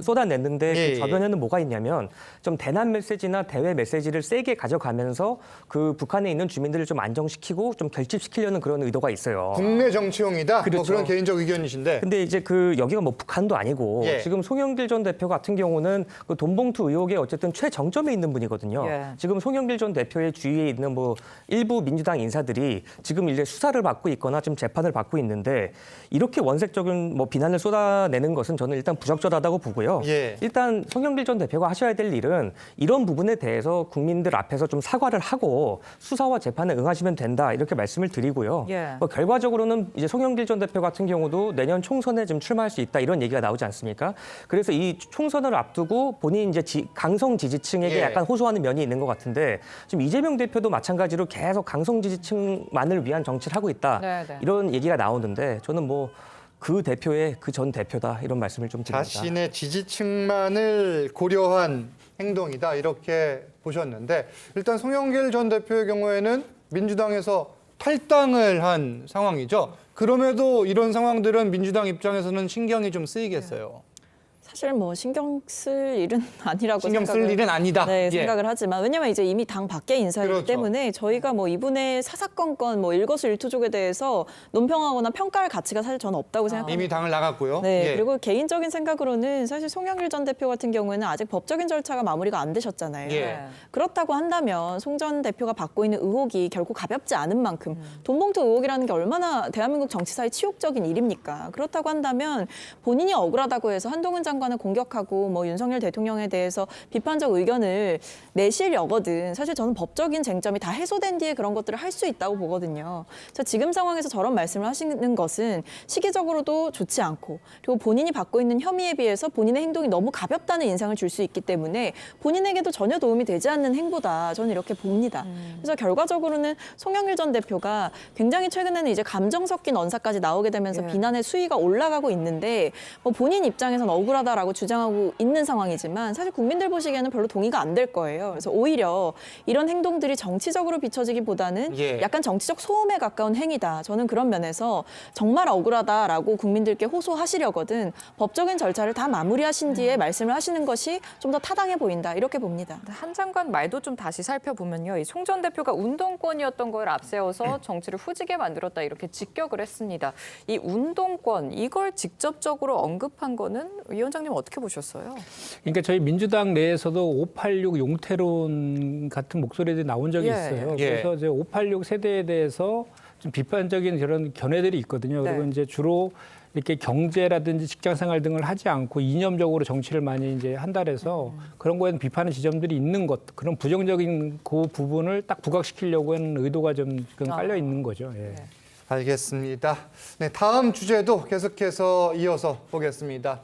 쏟아냈는데 예, 그 저변에는 뭐가 있냐면 좀 대남 메시지나 대외 메시지를 세게 가져가면서 그 북한에 있는 주민들을 좀 안정시키고 좀 결집시키려는 그런 의도가 있어요. 국내 정치용이다. 그렇죠. 뭐 그런 개인적 의견이신데. 근데 이제 여기가 뭐 북한도 아니고 예. 지금 송영길 전 대표 같은 경우는 그 돈봉투 의혹의 어쨌든 최정점에 있는 분이거든요. 예. 지금 송영길 전 대표의 주위에 있는 뭐 일부 민주당 인사들이 지금 이제 수사를 받고 있거나 지금 재판을 받고 있는데 이렇게 원색적인 뭐 비난을 쏟아내는 것은 저는 일단 부적절하다고 보고요. 예. 일단 송영길 전 대표가 하셔야 될 일은 이런 부분에 대해서 국민들 앞에서 좀 사과를 하고 수사와 재판에 응하시면 된다 이렇게 말씀을 드리고요. 예. 뭐 결과적으로는 이제 송영길 전 대표 같은 경우도 내년 총선에 좀 출마할 수 있다 이런 얘기가 나오지 않습니까? 그래서 이 총선을 앞두고 본인 이제 강성 지지층에게 예. 약간 호소하는 면이 있는 것 같은데 지금 이재명 대표도 마찬가지로 계속 강성 지지층만을 위한 정치를 하고 있다 네네. 이런 얘기가 나오는데 저는 뭐 그 대표의 그 전 대표다 이런 말씀을 좀 드립니다. 자신의 지지층만을 고려한 행동이다 이렇게 보셨는데 일단 송영길 전 대표의 경우에는 민주당에서 탈당을 한 상황이죠. 그럼에도 이런 상황들은 민주당 입장에서는 신경이 좀 쓰이겠어요. 사실 뭐 신경 쓸 일은 아니라고 신경 쓸 일은 아니다. 네, 예. 생각을 하지만 왜냐면 이제 이미 당 밖의 인사이기 그렇죠. 때문에 저희가 뭐 이분의 사사건건 뭐 일거수일투족에 대해서 논평하거나 평가할 가치가 사실 저는 없다고 생각합니다. 이미 당을 나갔고요. 네, 예. 그리고 개인적인 생각으로는 사실 송영길 전 대표 같은 경우에는 아직 법적인 절차가 마무리가 안 되셨잖아요. 예. 그렇다고 한다면 송 전 대표가 받고 있는 의혹이 결코 가볍지 않은 만큼 돈봉투 의혹이라는 게 얼마나 대한민국 정치사의 치욕적인 일입니까? 그렇다고 한다면 본인이 억울하다고 해서 한동훈 장관을 공격하고 뭐 윤석열 대통령에 대해서 비판적 의견을 내시려거든 사실 저는 법적인 쟁점이 다 해소된 뒤에 그런 것들을 할 수 있다고 보거든요. 지금 상황에서 저런 말씀을 하시는 것은 시기적으로도 좋지 않고 그리고 본인이 받고 있는 혐의에 비해서 본인의 행동이 너무 가볍다는 인상을 줄 수 있기 때문에 본인에게도 전혀 도움이 되지 않는 행보다 저는 이렇게 봅니다. 그래서 결과적으로는 송영길 전 대표가 굉장히 최근에는 이제 감정 섞인 언사까지 나오게 되면서 비난의 수위가 올라가고 있는데 뭐 본인 입장에서는 억울하다라고 주장하고 있는 상황이지만 사실 국민들 보시기에는 별로 동의가 안 될 거예요. 그래서 오히려 이런 행동들이 정치적으로 비춰지기보다는 약간 정치적 소음에 가까운 행위다. 저는 그런 면에서 정말 억울하다라고 국민들께 호소하시려거든 법적인 절차를 다 마무리하신 뒤에 말씀을 하시는 것이 좀 더 타당해 보인다. 이렇게 봅니다. 한 장관 말도 좀 다시 살펴보면요. 이 송 전 대표가 운동권이었던 걸 앞세워서 정치를 후지게 만들었다 이렇게 직격을 했습니다. 이 운동권 이걸 직접적으로 언급한 거는 위원장님 어떻게 보셨어요? 그러니까 저희 민주당 내에서도 586 용태론 같은 목소리들이 나온 적이 있어요. 그래서 이제 586 세대에 대해서 좀 비판적인 그런 견해들이 있거든요. 그리고 이제 주로 이렇게 경제라든지 직장생활 등을 하지 않고 이념적으로 정치를 많이 이제 한달해서 그런 거에는 비판의 지점들이 있는 것, 그런 부정적인 그 부분을 딱 부각시키려고 하는 의도가 좀 깔려 있는 거죠. 예. 알겠습니다. 네, 다음 주제도 계속해서 이어서 보겠습니다.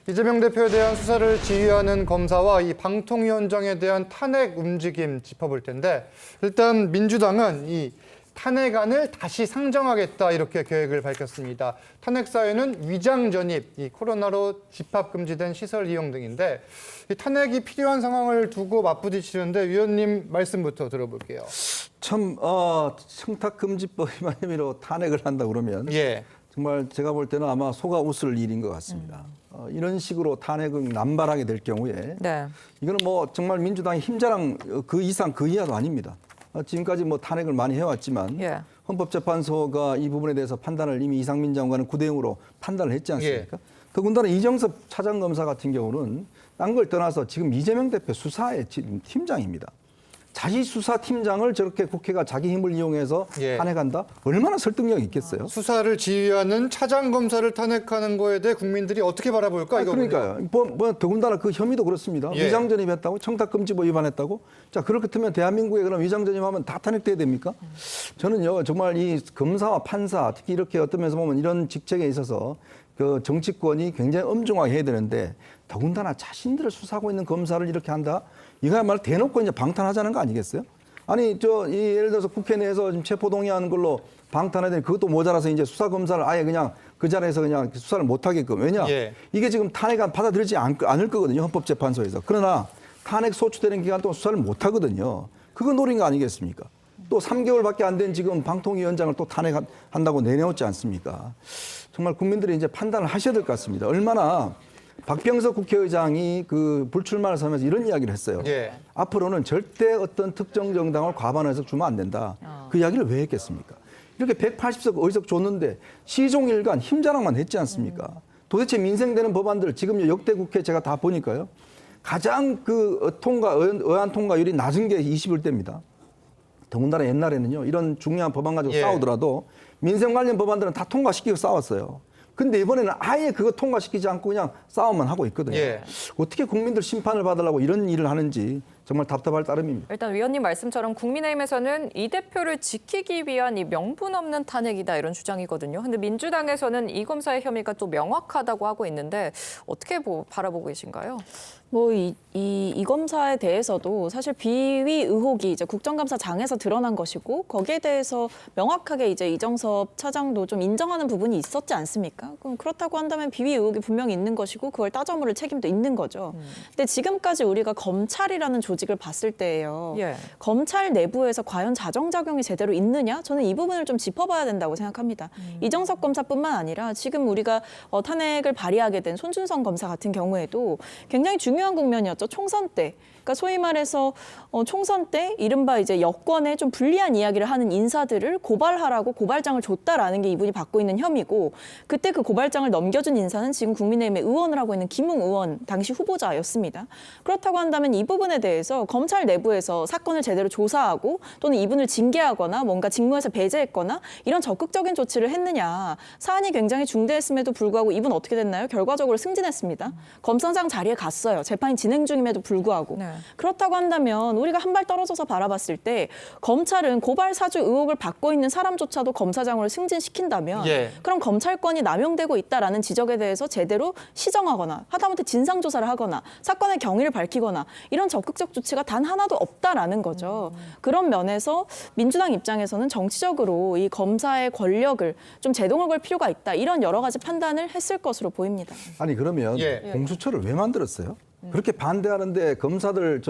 이재명 대표에 대한 수사를 지휘하는 검사와 이 방통위원장에 대한 탄핵 움직임 짚어볼 텐데 일단 민주당은 이 탄핵안을 다시 상정하겠다 이렇게 계획을 밝혔습니다. 탄핵 사유는 위장 전입, 이 코로나로 집합 금지된 시설 이용 등인데 이 탄핵이 필요한 상황을 두고 맞부딪히는데 위원님 말씀부터 들어볼게요. 참 청탁금지법 위반 혐의로 탄핵을 한다 그러면 정말 제가 볼 때는 아마 속아 웃을 일인 것 같습니다. 이런 식으로 탄핵을 남발하게 될 경우에 이거는 뭐 정말 민주당의 힘자랑 그 이상 그 이하도 아닙니다. 지금까지 뭐 탄핵을 많이 해왔지만 헌법재판소가 이 부분에 대해서 판단을 이미 이상민 장관은 9대0으로 판단을 했지 않습니까? 더군다나 이정섭 차장검사 같은 경우는 딴 걸 떠나서 지금 이재명 대표 수사의 팀장입니다. 자기 수사팀장을 저렇게 국회가 자기 힘을 이용해서 탄핵한다? 얼마나 설득력이 있겠어요? 수사를 지휘하는 차장검사를 탄핵하는 거에 대해 국민들이 어떻게 바라볼까? 그러니까요. 더군다나 그 혐의도 그렇습니다. 위장전입했다고? 청탁금지법 위반했다고? 자, 그렇다면 대한민국에 그럼 위장전입하면 다 탄핵돼야 됩니까? 저는요, 정말 이 검사와 판사, 특히 이렇게 어떤 면에서 보면 이런 직책에 있어서 그 정치권이 굉장히 엄중하게 해야 되는데 더군다나 자신들을 수사하고 있는 검사를 이렇게 한다? 이거야말로 대놓고 이제 방탄하자는 거 아니겠어요? 아니, 예를 들어서 국회 내에서 지금 체포동의하는 걸로 방탄해야 되는 그것도 모자라서 이제 수사검사를 아예 그냥 그 자리에서 그냥 수사를 못하게끔. 왜냐? 이게 지금 탄핵안 받아들이지 않을 거거든요. 헌법재판소에서. 그러나 탄핵 소추되는 기간 동안 수사를 못하거든요. 그거 노린 거 아니겠습니까? 또 3개월밖에 안 된 지금 방통위원장을 또 탄핵한다고 내놓지 않습니까? 정말 국민들이 이제 판단을 하셔야 될 것 같습니다. 얼마나 박병석 국회의장이 그 불출마를 하면서 이런 이야기를 했어요. 앞으로는 절대 어떤 특정 정당을 과반 의석 주면 안 된다. 그 이야기를 왜 했겠습니까? 이렇게 180석 의석 줬는데 시종일관 힘자랑만 했지 않습니까? 도대체 민생되는 법안들 지금 역대 국회 제가 다 보니까요. 가장 그 의안 통과율이 낮은 게 21대입니다. 더군다나 옛날에는요. 이런 중요한 법안 가지고 싸우더라도 민생 관련 법안들은 다 통과시키고 싸웠어요. 근데 이번에는 아예 그거 통과시키지 않고 그냥 싸움만 하고 있거든요. 어떻게 국민들 심판을 받으려고 이런 일을 하는지 정말 답답할 따름입니다. 일단 위원님 말씀처럼 국민의힘에서는 이 대표를 지키기 위한 이 명분 없는 탄핵이다 이런 주장이거든요. 근데 민주당에서는 이 검사의 혐의가 또 명확하다고 하고 있는데 어떻게 바라보고 계신가요? 이 검사에 대해서도 사실 비위 의혹이 이제 국정감사장에서 드러난 것이고 거기에 대해서 명확하게 이제 이정섭 차장도 좀 인정하는 부분이 있었지 않습니까? 그럼 그렇다고 한다면 비위 의혹이 분명히 있는 것이고 그걸 따져 물을 책임도 있는 거죠. 근데 지금까지 우리가 검찰이라는 조직을 봤을 때예요. 예. 검찰 내부에서 과연 자정작용이 제대로 있느냐? 저는 이 부분을 좀 짚어봐야 된다고 생각합니다. 이정석 검사뿐만 아니라 지금 우리가 탄핵을 발의하게 된 손준성 검사 같은 경우에도 굉장히 중요한 국면이었죠. 총선 때. 그러니까 소위 말해서 총선 때 이른바 이제 여권에 좀 불리한 이야기를 하는 인사들을 고발하라고 고발장을 줬다라는 게 이분이 받고 있는 혐의고, 그때 그 고발장을 넘겨준 인사는 지금 국민의힘의 의원을 하고 있는 김웅 의원 당시 후보자였습니다. 그렇다고 한다면 이 부분에 대해서 검찰 내부에서 사건을 제대로 조사하고 또는 이분을 징계하거나 뭔가 직무에서 배제했거나 이런 적극적인 조치를 했느냐. 사안이 굉장히 중대했음에도 불구하고 이분 어떻게 됐나요? 결과적으로 승진했습니다. 검사장 자리에 갔어요. 재판이 진행 중임에도 불구하고. 네. 그렇다고 한다면 우리가 한 발 떨어져서 바라봤을 때 검찰은 고발 사주 의혹을 받고 있는 사람조차도 검사장으로 승진시킨다면 그럼 검찰권이 남용되고 있다라는 지적에 대해서 제대로 시정하거나 하다못해 진상조사를 하거나 사건의 경위를 밝히거나 이런 적극적 조치가 단 하나도 없다라는 거죠. 그런 면에서 민주당 입장에서는 정치적으로 이 검사의 권력을 좀 제동을 걸 필요가 있다. 이런 여러 가지 판단을 했을 것으로 보입니다. 아니 그러면 공수처를 왜 만들었어요? 그렇게 반대하는데 검사들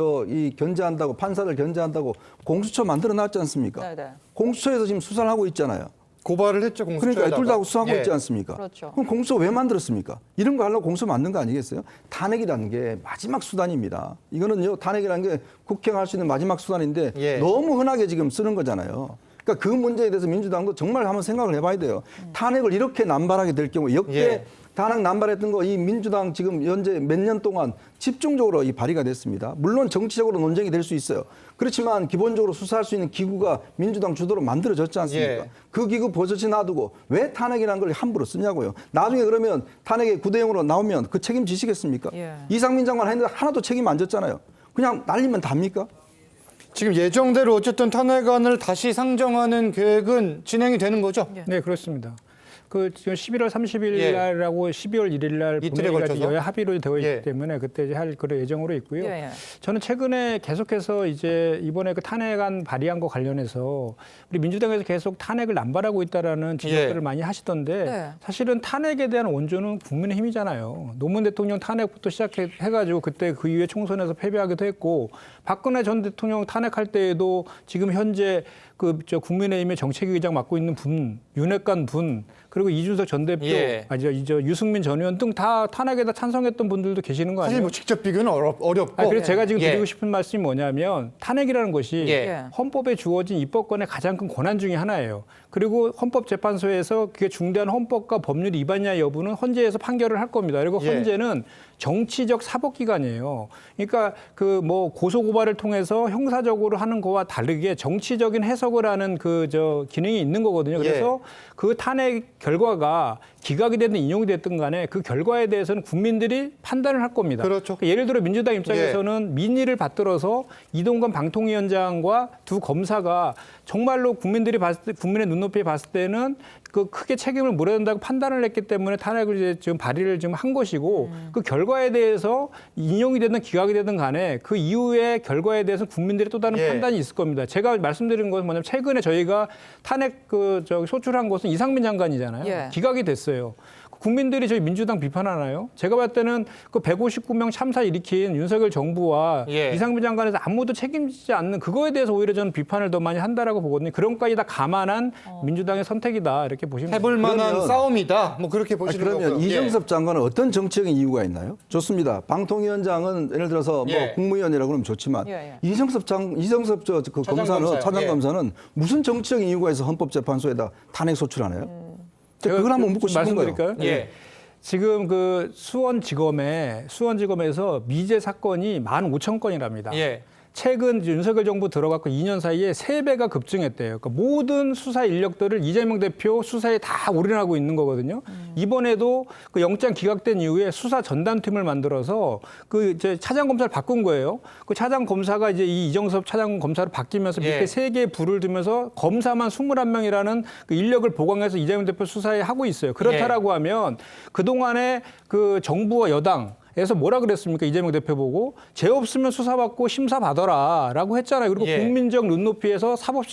견제한다고, 판사들 견제한다고 공수처 만들어놨지 않습니까? 네네. 공수처에서 지금 수사를 하고 있잖아요. 고발을 했죠, 공수처에다가. 그러니까 둘 다 수사하고 있지 않습니까? 그렇죠. 그럼 공수처 왜 만들었습니까? 이런 거 하려고 공수처 만든 거 아니겠어요? 탄핵이라는 게 마지막 수단입니다. 이거는요, 탄핵이라는 게 국회가 할 수 있는 마지막 수단인데 너무 흔하게 지금 쓰는 거잖아요. 그러니까 그 문제에 대해서 민주당도 정말 한번 생각을 해봐야 돼요. 탄핵을 이렇게 남발하게 될 경우 역대 탄핵 남발했던 거 이 민주당 지금 현재 몇 년 동안 집중적으로 이 발의가 됐습니다. 물론 정치적으로 논쟁이 될 수 있어요. 그렇지만 기본적으로 수사할 수 있는 기구가 민주당 주도로 만들어졌지 않습니까? 그 기구 버젓이 놔두고 왜 탄핵이라는 걸 함부로 쓰냐고요. 나중에 그러면 탄핵의 구대행으로 나오면 그 책임 지시겠습니까? 이상민 장관 했는데 하나도 책임 안 졌잖아요. 그냥 날리면 답니까? 지금 예정대로 어쨌든 탄핵안을 다시 상정하는 계획은 진행이 되는 거죠? 네, 그렇습니다. 그 지금 11월 30일 날하고 12월 1일 날 본회의가 여야 합의로 되어 있기 때문에 그때 이제 할 그런 예정으로 있고요. 저는 최근에 계속해서 이제 이번에 그 탄핵안 발의한 거 관련해서 우리 민주당에서 계속 탄핵을 남발하고 있다라는 지적들을 많이 하시던데 사실은 탄핵에 대한 원조는 국민의힘이잖아요. 노무현 대통령 탄핵부터 시작해가지고 그때 그 이후에 총선에서 패배하기도 했고 박근혜 전 대통령 탄핵할 때에도 지금 현재 국민의힘의 정책위의장 맡고 있는 분, 윤핵관 분, 그리고 이준석 전 대표, 유승민 전 의원 등 다 탄핵에다 찬성했던 분들도 계시는 거 아니에요? 사실 뭐 직접 비교는 어렵고. 그래서 제가 지금 드리고 싶은 말씀이 뭐냐면 탄핵이라는 것이 헌법에 주어진 입법권의 가장 큰 권한 중에 하나예요. 그리고 헌법재판소에서 그게 중대한 헌법과 법률 위반이냐 여부는 헌재에서 판결을 할 겁니다. 그리고 헌재는 정치적 사법기관이에요. 그러니까 고소고발을 통해서 형사적으로 하는 거와 다르게 정치적인 해석을 하는 기능이 있는 거거든요. 그래서 그 탄핵 결과가 기각이 됐든 인용이 됐든 간에 그 결과에 대해서는 국민들이 판단을 할 겁니다. 그렇죠. 예를 들어 민주당 입장에서는 민의를 받들어서 이동관 방통위원장과 두 검사가 정말로 국민들이 봤을 때, 국민의 눈높이에 봤을 때는 그 크게 책임을 물어야 된다고 판단을 했기 때문에 탄핵을 이제 지금 발의를 지금 한 것이고 그 결과에 대해서 인용이 되든 기각이 되든 간에 그 이후의 결과에 대해서 국민들의 또 다른 판단이 있을 겁니다. 제가 말씀드린 것은 뭐냐면 최근에 저희가 탄핵 소출한 것은 이상민 장관이잖아요. 기각이 됐어요. 국민들이 저희 민주당 비판하나요? 제가 봤을 때는 그 159명 참사 일으킨 윤석열 정부와 이상민 장관에서 아무도 책임지지 않는 그거에 대해서 오히려 저는 비판을 더 많이 한다라고 보거든요. 그런 것까지 다 감안한 민주당의 선택이다 이렇게 보시면 됩니다. 해볼 만한 싸움이다. 뭐 그렇게 보시는 거고요. 그러면 이정섭 장관은 어떤 정치적인 이유가 있나요? 좋습니다. 방통위원장은 예를 들어서 국무위원이라고 그러면 좋지만 이정섭 검사는 차장 검사는 무슨 정치적인 이유가 있어 헌법재판소에다 탄핵 소출하나요? 그걸 한번 묻고 싶은 거예요. 지금 수원지검에서 미제 사건이 15,000건이랍니다. 최근 윤석열 정부 들어갔고 2년 사이에 3배가 급증했대요. 그러니까 모든 수사 인력들을 이재명 대표 수사에 다 올인하고 있는 거거든요. 이번에도 그 영장 기각된 이후에 수사 전담팀을 만들어서 이제 차장 검사를 바꾼 거예요. 그 차장 검사가 이제 이정섭 차장 검사로 바뀌면서 밑에 3개의 불을 두면서 검사만 21명이라는 그 인력을 보강해서 이재명 대표 수사에 하고 있어요. 그렇다라고 하면 그동안에 그 정부와 여당 에서 뭐라 그랬습니까? 이재명 대표 보고 죄 없으면 수사받고 심사받아라라고 했잖아요. 그리고 예. 국민적 눈높이에서 사법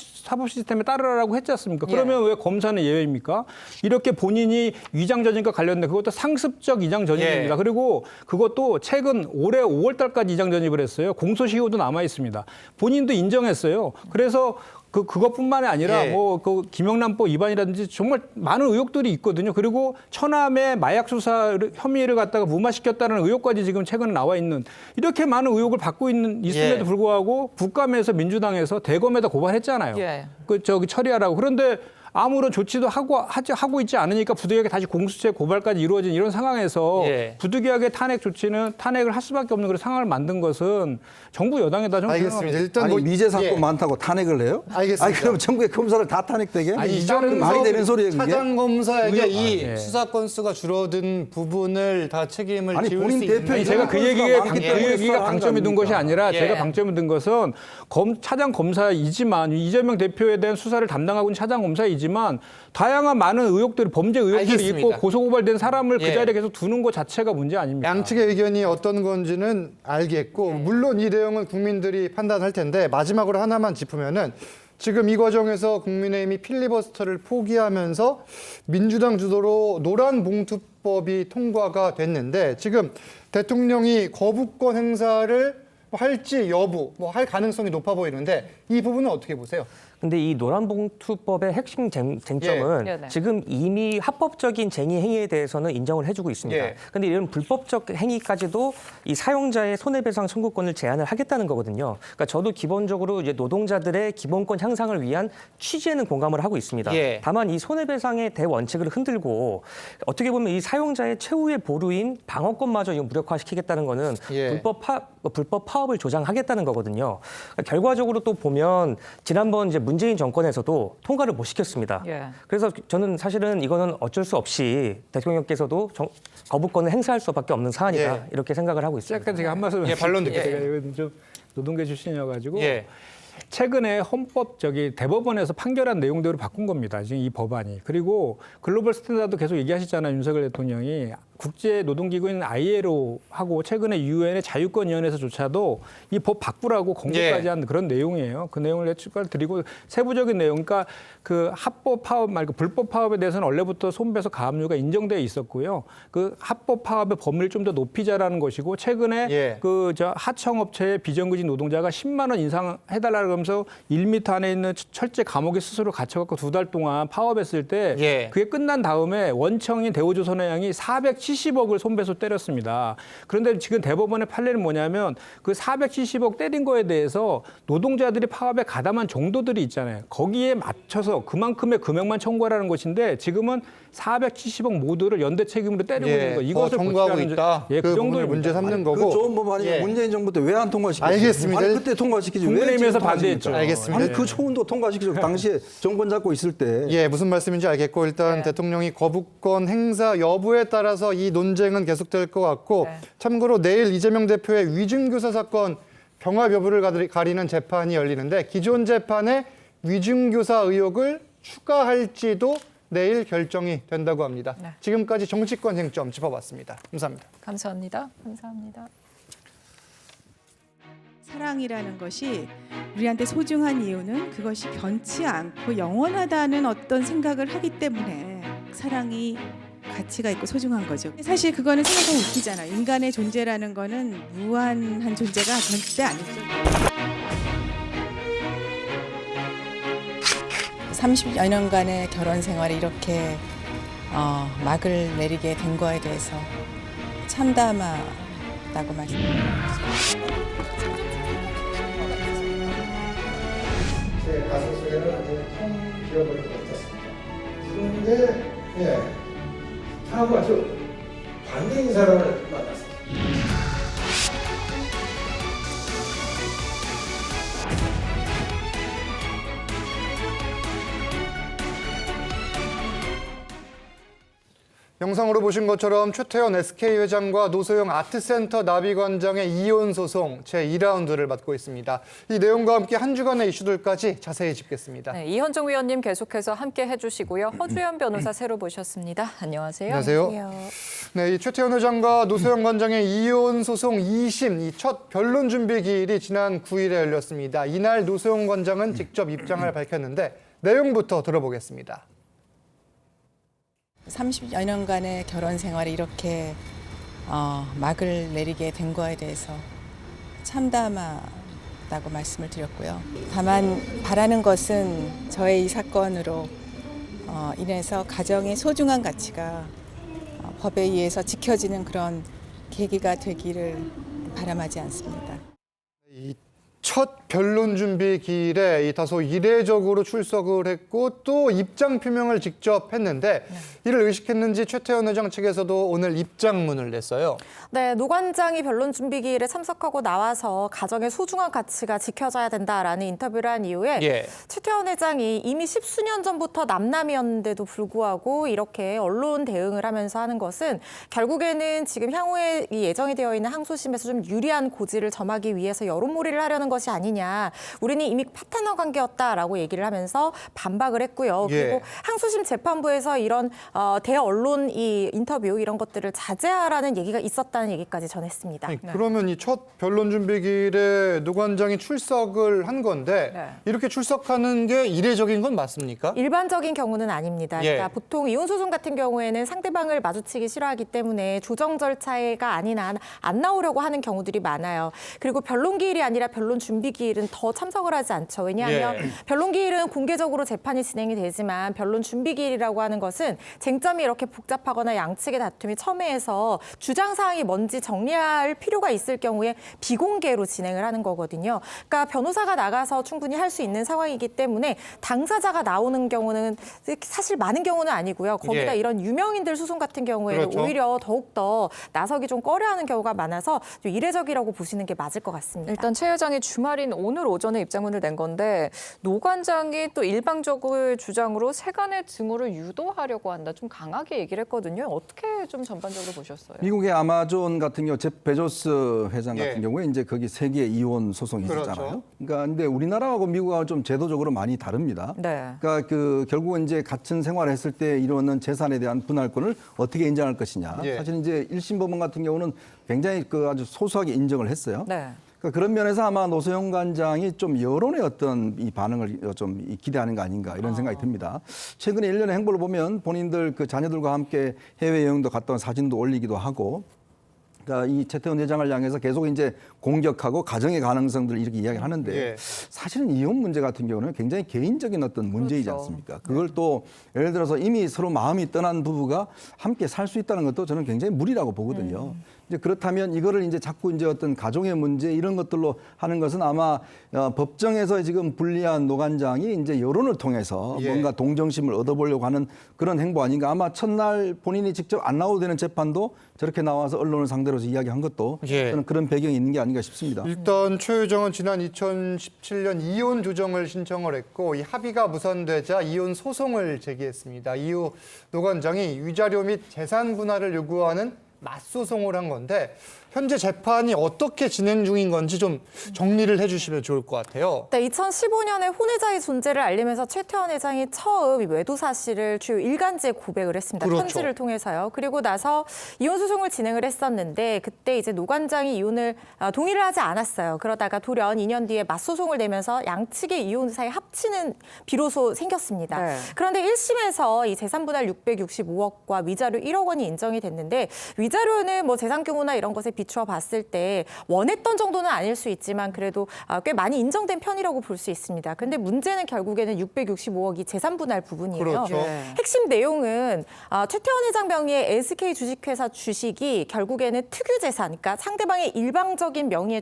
시스템에 따르라고 했지 않습니까? 그러면 왜 검사는 예외입니까? 이렇게 본인이 위장전입과 관련된 그것도 상습적 위장전입입니다. 그리고 그것도 최근 올해 5월 달까지 위장전입을 했어요. 공소시효도 남아 있습니다. 본인도 인정했어요. 그래서 그것뿐만이 아니라 그 김영란법 위반이라든지 정말 많은 의혹들이 있거든요. 그리고 천암의 마약 수사 혐의를 갖다가 무마시켰다는 의혹까지 지금 최근에 나와 있는 이렇게 많은 의혹을 받고 있음에도 불구하고 국감에서 민주당에서 대검에다 고발했잖아요. 처리하라고. 그런데 아무런 조치도 하고 있지 않으니까 부득이하게 다시 공수처 고발까지 이루어진 이런 상황에서 부득이하게 탄핵을 할 수밖에 없는 그런 상황을 만든 것은 정부 여당에다 좀 알겠습니다. 일단 아니, 미제 사건 많다고 탄핵을 해요? 알겠습니다. 아니, 그럼 정부의 검사를 다 탄핵되게? 이전은 말이 되는 소리예요, 그게? 차장 검사에게 이 수사 건수가 줄어든 부분을 다 책임을 지울 수 있는. 제가 그 얘기가 방점이 든 것이 아니라 제가 방점이 든 것은 차장 검사이지만 이재명 대표에 대한 수사를 담당하고 있는 차장 검사이지만 다양한 많은 의혹들이 범죄 의혹들이 있고 고소고발된 사람을 그 자리에 계속 두는 것 자체가 문제 아닙니까? 양측의 의견이 어떤 건지는 알겠고 물론 이 내용은 국민들이 판단할 텐데 마지막으로 하나만 짚으면은 지금 이 과정에서 국민의힘이 필리버스터를 포기하면서 민주당 주도로 노란봉투법이 통과가 됐는데 지금 대통령이 거부권 행사를 할지 여부 할 가능성이 높아 보이는데 이 부분은 어떻게 보세요? 근데 이 노란봉투법의 핵심 쟁점은 지금 이미 합법적인 쟁의 행위에 대해서는 인정을 해주고 있습니다. 근데 이런 불법적 행위까지도 이 사용자의 손해배상 청구권을 제한을 하겠다는 거거든요. 그러니까 저도 기본적으로 이제 노동자들의 기본권 향상을 위한 취지에는 공감을 하고 있습니다. 다만 이 손해배상의 대원칙을 흔들고 어떻게 보면 이 사용자의 최후의 보루인 방어권마저 무력화시키겠다는 거는 불법 파업을 조장하겠다는 거거든요. 그러니까 결과적으로 또 보면 지난번 이제 문재인 정권에서도 통과를 못 시켰습니다. 그래서 저는 사실은 이거는 어쩔 수 없이 대통령께서도 거부권을 행사할 수밖에 없는 사안이다 이렇게 생각을 하고 있습니다. 약간 제가 한 말씀 반론 듣겠습니다. 제가 좀 노동계 출신이어가지고 최근에 대법원에서 판결한 내용대로 바꾼 겁니다. 지금 이 법안이. 그리고 글로벌 스탠다드 계속 얘기하시잖아요. 윤석열 대통령이. 국제노동기구인 ILO하고 최근에 유엔의 자유권위원회에서조차도 이 법 바꾸라고 권고까지 한 그런 내용이에요. 그 내용을 드리고 세부적인 내용, 그러니까 그 합법 파업 말고 불법 파업에 대해서는 원래부터 손배소 가압류가 인정되어 있었고요. 그 합법 파업의 범위를 좀 더 높이자라는 것이고 최근에 하청업체의 비정규직 노동자가 10만 원 인상해달라고 하면서 1m 안에 있는 철제 감옥에 스스로 갇혀갖고 2달 동안 파업했을 때 그게 끝난 다음에 원청인 대우조선해양이 470억을 손배소 때렸습니다. 그런데 지금 대법원의 판례는 뭐냐면 그 470억 때린 거에 대해서 노동자들이 파업에 가담한 정도들이 있잖아요. 거기에 맞춰서 그만큼의 금액만 청구하라는 것인데 지금은 470억 모두를 연대 책임으로 때리고 있는 거. 이것을 청구하고 있다. 그 정도를 문제 삼는 거고. 그 좋은 법안이 문재인 정부 때 왜 안 통과시켰어요? 알겠습니다. 아니, 그때 통과시키지. 국민의힘에서 반대했죠. 알겠습니다. 아니 그 초은도 통과시키죠. 당시에 정권 잡고 있을 때. 무슨 말씀인지 알겠고 일단 대통령이 거부권 행사 여부에 따라서 이 논쟁은 계속될 것 같고 참고로 내일 이재명 대표의 위증교사 사건 경합 여부를 가리는 재판이 열리는데 기존 재판에 위증교사 의혹을 추가할지도 내일 결정이 된다고 합니다. 지금까지 정치권 쟁점 짚어봤습니다. 감사합니다. 감사합니다. 감사합니다. 사랑이라는 것이 우리한테 소중한 이유는 그것이 변치 않고 영원하다는 어떤 생각을 하기 때문에 사랑이 가치가 있고 소중한 거죠. 사실 그거는 생각하면 웃기잖아요. 인간의 존재라는 거는 무한한 존재가 절대 아니죠. 30여 년간의 결혼 생활이 이렇게 막을 내리게 된 거에 대해서 참담하다고 말씀드립니다. 제 가슴 속에는 이제 텅 비어버린 것 같았습니다. 그런데 하고 아주 반대인 사람을 만났습니다. 영상으로 보신 것처럼 최태원 SK회장과 노소영 아트센터 나비관장의 이혼 소송 제2라운드를 맡고 있습니다. 이 내용과 함께 한 주간의 이슈들까지 자세히 짚겠습니다. 네, 이현정 위원님 계속해서 함께 해주시고요. 허주연 변호사 새로 모셨습니다. 안녕하세요. 안녕하세요. 네, 이 최태원 회장과 노소영 관장의 이혼 소송 2심 이 첫 변론 준비 기일이 지난 9일에 열렸습니다. 이날 노소영 관장은 직접 입장을 밝혔는데 내용부터 들어보겠습니다. 30여 년간의 결혼 생활이 이렇게 막을 내리게 된 거에 대해서 참담하다고 말씀을 드렸고요. 다만 바라는 것은 저의 이 사건으로 인해서 가정의 소중한 가치가 법에 의해서 지켜지는 그런 계기가 되기를 바람하지 않습니다. 첫 변론 준비 기일에 다소 이례적으로 출석을 했고 또 입장 표명을 직접 했는데 이를 의식했는지 최태원 회장 측에서도 오늘 입장문을 냈어요. 네, 노 관장이 변론 준비 기일에 참석하고 나와서 가정의 소중한 가치가 지켜져야 된다라는 인터뷰를 한 이후에 최태원 회장이 이미 10수년 전부터 남남이었는데도 불구하고 이렇게 언론 대응을 하면서 하는 것은 결국에는 지금 향후에 예정이 되어 있는 항소심에서 좀 유리한 고지를 점하기 위해서 여론몰이를 하려는 것이 아니냐. 우리는 이미 파트너 관계였다라고 얘기를 하면서 반박을 했고요. 그리고 항소심 재판부에서 이런 대언론 이 인터뷰 이런 것들을 자제하라는 얘기가 있었다는 얘기까지 전했습니다. 아니, 그러면 이 첫 변론 준비 기일에 노 관장이 출석을 한 건데 이렇게 출석하는 게 이례적인 건 맞습니까? 일반적인 경우는 아닙니다. 그러니까 보통 이혼 소송 같은 경우에는 상대방을 마주치기 싫어하기 때문에 조정 절차가 아닌 한 안 나오려고 하는 경우들이 많아요. 그리고 변론 기일이 아니라 변론 준비 기일은 더 참석을 하지 않죠. 왜냐하면 변론 기일은 공개적으로 재판이 진행이 되지만 변론 준비 기일이라고 하는 것은 쟁점이 이렇게 복잡하거나 양측의 다툼이 첨예해서 주장 사항이 뭔지 정리할 필요가 있을 경우에 비공개로 진행을 하는 거거든요. 그러니까 변호사가 나가서 충분히 할 수 있는 상황이기 때문에 당사자가 나오는 경우는 사실 많은 경우는 아니고요. 거기다 이런 유명인들 소송 같은 경우에는 오히려 더욱더 나서기 좀 꺼려하는 경우가 많아서 좀 이례적이라고 보시는 게 맞을 것 같습니다. 일단 최 회장이 주말인 오늘 오전에 입장문을 낸 건데 노 관장이 또 일방적인 주장으로 세간의 증오를 유도하려고 한다. 좀 강하게 얘기를 했거든요. 어떻게 좀 전반적으로 보셨어요? 미국의 아마존 같은 경우 제프 베조스 회장 같은 경우에 이제 거기 세계 이혼 소송이 있잖아요. 그러니까 근데 우리나라하고 미국하고 좀 제도적으로 많이 다릅니다. 그러니까 그 결국은 이제 같은 생활을 했을 때 이루어지는 재산에 대한 분할권을 어떻게 인정할 것이냐. 사실 이제 1심 법원 같은 경우는 굉장히 그 아주 소소하게 인정을 했어요. 그러니까 그런 면에서 아마 노소영 관장이 좀 여론의 어떤 이 반응을 좀 기대하는 거 아닌가 이런 생각이 듭니다. 최근에 일련의 행보를 보면 본인들 그 자녀들과 함께 해외 여행도 갔다 온 사진도 올리기도 하고, 그러니까 이 최태원 회장을 향해서 계속 이제 공격하고 가정의 가능성들을 이렇게 이야기를 하는데 사실은 이혼 문제 같은 경우는 굉장히 개인적인 어떤 문제이지 않습니까? 그걸 또 예를 들어서 이미 서로 마음이 떠난 부부가 함께 살 수 있다는 것도 저는 굉장히 무리라고 보거든요. 이제 그렇다면 이거를 이제 자꾸 이제 어떤 가정의 문제 이런 것들로 하는 것은 아마 법정에서 지금 불리한 노 관장이 이제 여론을 통해서 뭔가 동정심을 얻어보려고 하는 그런 행보 아닌가. 아마 첫날 본인이 직접 안 나오도 되는 재판도 저렇게 나와서 언론을 상대로 이야기한 것도 저는 그런 배경이 있는 게 아닌가 싶습니다. 일단 최 회장은 지난 2017년 이혼 조정을 신청을 했고 이 합의가 무산되자 이혼 소송을 제기했습니다. 이후 노 관장이 위자료 및 재산 분할을 요구하는 맞소송을 한 건데 현재 재판이 어떻게 진행 중인 건지 좀 정리를 해주시면 좋을 것 같아요. 네, 2015년에 혼외자의 존재를 알리면서 최태원 회장이 처음 외도 사실을 주요 일간지에 고백을 했습니다. 편지를 통해서요. 그리고 나서 이혼 소송을 진행을 했었는데 그때 이제 노 관장이 이혼을 동의를 하지 않았어요. 그러다가 돌연 2년 뒤에 맞소송을 내면서 양측의 이혼 사이 합치는 비로소 생겼습니다. 그런데 1심에서 이 재산 분할 665억과 위자료 1억 원이 인정이 됐는데 위자료는 뭐 재산 규모나 이런 것에 비추어 봤을 때 원했던 정도는 아닐 수 있지만 그래도 꽤 많이 인정된 편이라고 볼 수 있습니다. 그런데 문제는 결국에는 665억이 재산 분할 부분이에요. 핵심 내용은 최태원 회장 명의의 SK 주식회사 주식이 결국에는 특유 재산, 그러니까 상대방의 일방적인 명의의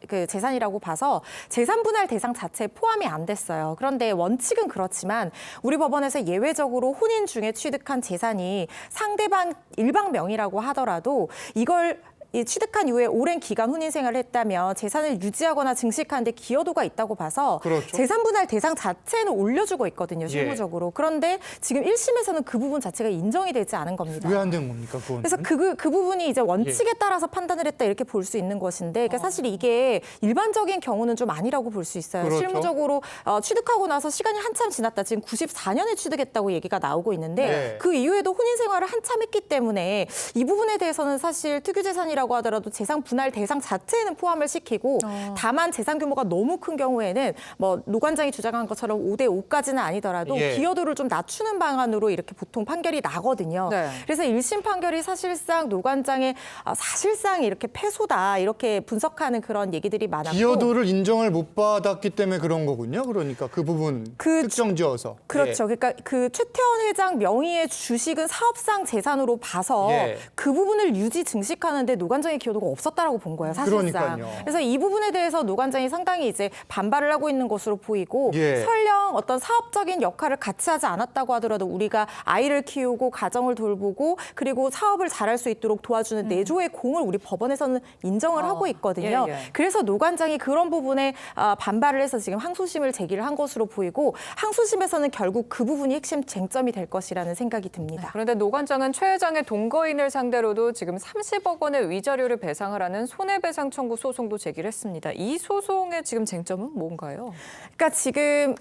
그 재산이라고 봐서 재산 분할 대상 자체에 포함이 안 됐어요. 그런데 원칙은 그렇지만 우리 법원에서 예외적으로 혼인 중에 취득한 재산이 상대방 일방 명의라고 하더라도 이걸 이 취득한 이후에 오랜 기간 혼인 생활을 했다면 재산을 유지하거나 증식하는 데 기여도가 있다고 봐서 그렇죠. 재산 분할 대상 자체는 올려주고 있거든요, 실무적으로. 그런데 지금 1심에서는 그 부분 자체가 인정이 되지 않은 겁니다. 왜 안 된 겁니까, 그건? 그래서 그 부분이 이제 원칙에 따라서 판단을 했다 이렇게 볼 수 있는 것인데, 그러니까 사실 이게 일반적인 경우는 좀 아니라고 볼 수 있어요. 그렇죠. 실무적으로 취득하고 나서 시간이 한참 지났다. 지금 94년에 취득했다고 얘기가 나오고 있는데 네. 그 이후에도 혼인 생활을 한참 했기 때문에 이 부분에 대해서는 사실 특유재산이라고 하더라도 재산 분할 대상 자체에는 포함을 시키고 다만 재산 규모가 너무 큰 경우에는 뭐 노관장이 주장한 것처럼 5대5까지는 아니더라도 예. 기여도를 좀 낮추는 방안으로 이렇게 보통 판결이 나거든요. 네. 그래서 1심 판결이 사실상 노관장의 사실상 이렇게 패소다 이렇게 분석하는 그런 얘기들이 많았고 기여도를 인정을 못 받았기 때문에 그런 거군요. 그러니까 그 부분 특정지어서. 그렇죠. 그러니까 그 최태원 회장 명의의 주식은 사업상 재산으로 봐서 예. 그 부분을 유지 증식하는데 노관장의 기여도가 없었다라고 본 거예요. 사실상. 그러니까요. 그래서 이 부분에 대해서 노관장이 상당히 이제 반발을 하고 있는 것으로 보이고 예. 설령 어떤 사업적인 역할을 같이 하지 않았다고 하더라도 우리가 아이를 키우고 가정을 돌보고 그리고 사업을 잘할 수 있도록 도와주는 내조의 공을 우리 법원에서는 인정을 하고 있거든요. 예, 예. 그래서 노관장이 그런 부분에 반발을 해서 지금 항소심을 제기를 한 것으로 보이고 항소심에서는 결국 그 부분이 핵심 쟁점이 될 것이라는 생각이 듭니다. 그런데 노관장은 최 회장의 동거인을 상대로도 지금 30억 원의 위자료를 배상을 하는 손해배상 청구 소송도 제기를 했습니다. 이 소송의 지금 쟁점은 뭔가요? 그러니까 지금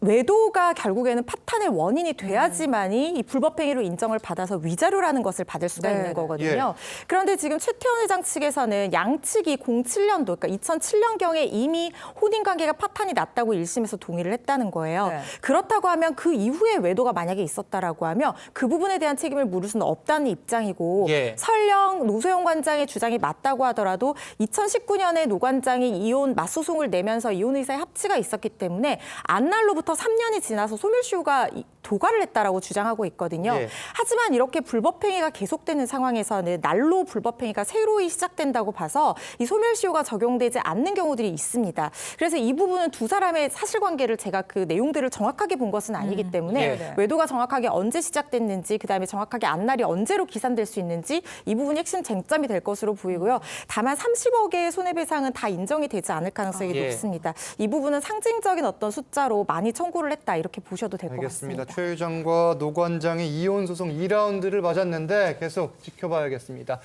외도가 결국에는 파탄의 원인이 돼야지만이 이 불법행위로 인정을 받아서 위자료라는 것을 받을 수가 네. 있는 거거든요. 그런데 지금 최태원 회장 측에서는 양측이 07년도, 그러니까 2007년경에 이미 혼인관계가 파탄이 났다고 1심에서 동의를 했다는 거예요. 네. 그렇다고 하면 그 이후에 외도가 만약에 있었다라고 하면 그 부분에 대한 책임을 물을 수는 없다는 입장이고 예. 설령 노소영 관장의 주장이 맞다고 하더라도 2019년에 노 관장이 이혼 맞소송을 내면서 이혼 의사의 합치가 있었기 때문에 안날로부터 3년이 지나서 소멸시효가 도과를 했다라고 주장하고 있거든요. 예. 하지만 이렇게 불법행위가 계속되는 상황에서는 날로 불법행위가 새로이 시작된다고 봐서 이 소멸시효가 적용되지 않는 경우들이 있습니다. 그래서 이 부분은 두 사람의 사실관계를 제가 그 내용들을 정확하게 본 것은 아니기 때문에 예. 외도가 정확하게 언제 시작됐는지 그다음에 정확하게 안날이 언제로 기산될 수 있는지 이 부분이 핵심 쟁점이 될 것으로 보이고요. 다만 30억의 손해배상은 다 인정이 되지 않을 가능성이 예. 높습니다. 이 부분은 상징적인 어떤 숫자로 많이 청구를 했다 이렇게 보셔도 될 것 알겠습니다. 같습니다. 최 회장과 노 관장이 이혼 소송 2라운드를 맞았는데 계속 지켜봐야겠습니다.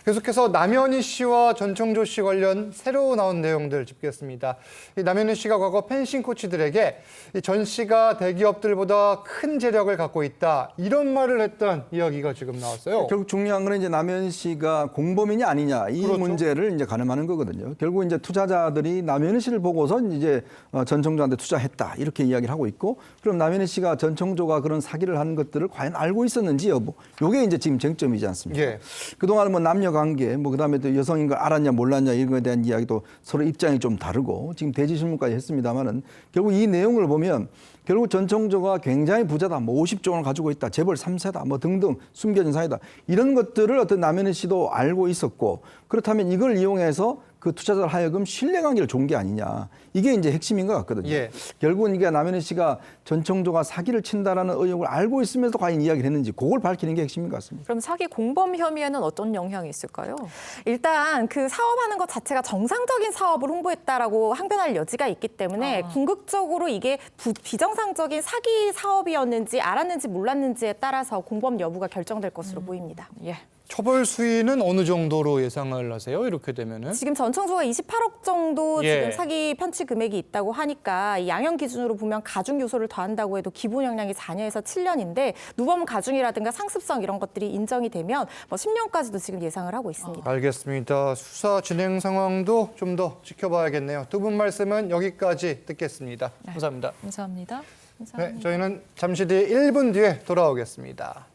계속해서 남현희 씨와 전청조 씨 관련 새로 나온 내용들 짚겠습니다. 이 남현희 씨가 과거 펜싱 코치들에게 이 전 씨가 대기업들보다 큰 재력을 갖고 있다 이런 말을 했던 이야기가 지금 나왔어요. 결국 중요한 거는 이제 남현희 씨가 공범이냐 아니냐 이 그렇죠. 문제를 이제 가늠하는 거거든요. 결국 이제 투자자들이 남현희 씨를 보고서 이제 전청조한테 투자했다 이렇게 이야기를 하고 있고, 그럼 남현희 씨가 전청조가 그런 사기를 한 것들을 과연 알고 있었는지 여부, 요게 이제 지금 쟁점이지 않습니까? 예. 그동안 뭐 남녀 관계, 뭐 그다음에 또 여성인 걸 알았냐 몰랐냐 이런 거에 대한 이야기도 서로 입장이 좀 다르고 지금 대지신문까지 했습니다만은 결국 이 내용을 보면 결국 전청조가 굉장히 부자다, 뭐 50조 원을 가지고 있다, 재벌 3세다, 뭐 등등 숨겨진 사이다 이런 것들을 어떤 남현희 씨도 알고 있었고, 그렇다면 이걸 이용해서 그 투자자들 하여금 신뢰관계를 준 게 아니냐, 이게 이제 핵심인 것 같거든요. 예. 결국은 이게 남현희 씨가 전청조가 사기를 친다라는 의혹을 알고 있으면서 과연 이야기를 했는지 그걸 밝히는 게 핵심인 것 같습니다. 그럼 사기 공범 혐의에는 어떤 영향이 있을까요? 일단 그 사업하는 것 자체가 정상적인 사업을 홍보했다라고 항변할 여지가 있기 때문에 궁극적으로 이게 비정상적인 사기 사업이었는지 알았는지 몰랐는지에 따라서 공범 여부가 결정될 것으로 보입니다. 예. 처벌 수위는 어느 정도로 예상을 하세요? 이렇게 되면은? 지금 전청조가 28억 정도 예. 지금 사기 편취 금액이 있다고 하니까 이 양형 기준으로 보면 가중 요소를 더한다고 해도 기본 형량이 4년에서 7년인데 누범 가중이라든가 상습성 이런 것들이 인정이 되면 뭐 10년까지도 지금 예상을 하고 있습니다. 알겠습니다. 수사 진행 상황도 좀 더 지켜봐야겠네요. 두 분 말씀은 여기까지 듣겠습니다. 감사합니다. 감사합니다. 네, 저희는 잠시 뒤 1분 뒤에 돌아오겠습니다.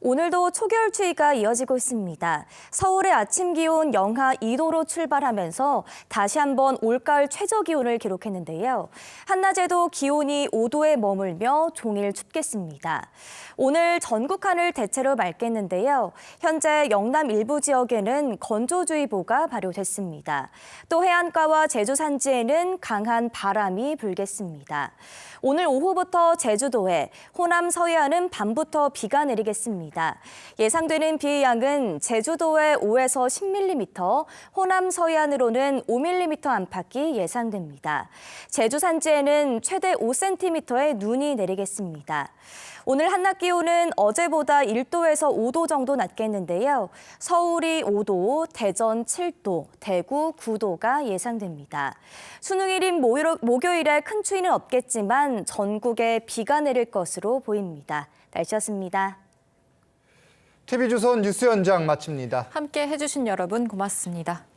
오늘도 초겨울 추위가 이어지고 있습니다. 서울의 아침 기온 영하 2도로 출발하면서 다시 한번 올가을 최저 기온을 기록했는데요. 한낮에도 기온이 5도에 머물며 종일 춥겠습니다. 오늘 전국 하늘 대체로 맑겠는데요. 현재 영남 일부 지역에는 건조주의보가 발효됐습니다. 또 해안가와 제주 산지에는 강한 바람이 불겠습니다. 오늘 오후부터 제주도에, 호남 서해안은 밤부터 비가 내리겠습니다. 있습니다. 예상되는 비의 양은 제주도에 5에서 10mm, 호남 서해안으로는 5mm 안팎이 예상됩니다. 제주 산지에는 최대 5cm의 눈이 내리겠습니다. 오늘 한낮 기온은 어제보다 1도에서 5도 정도 낮겠는데요. 서울이 5도, 대전 7도, 대구 9도가 예상됩니다. 수능일인 목요일에 큰 추위는 없겠지만 전국에 비가 내릴 것으로 보입니다. 날씨였습니다. TV조선 뉴스 현장 마칩니다. 함께 해주신 여러분 고맙습니다.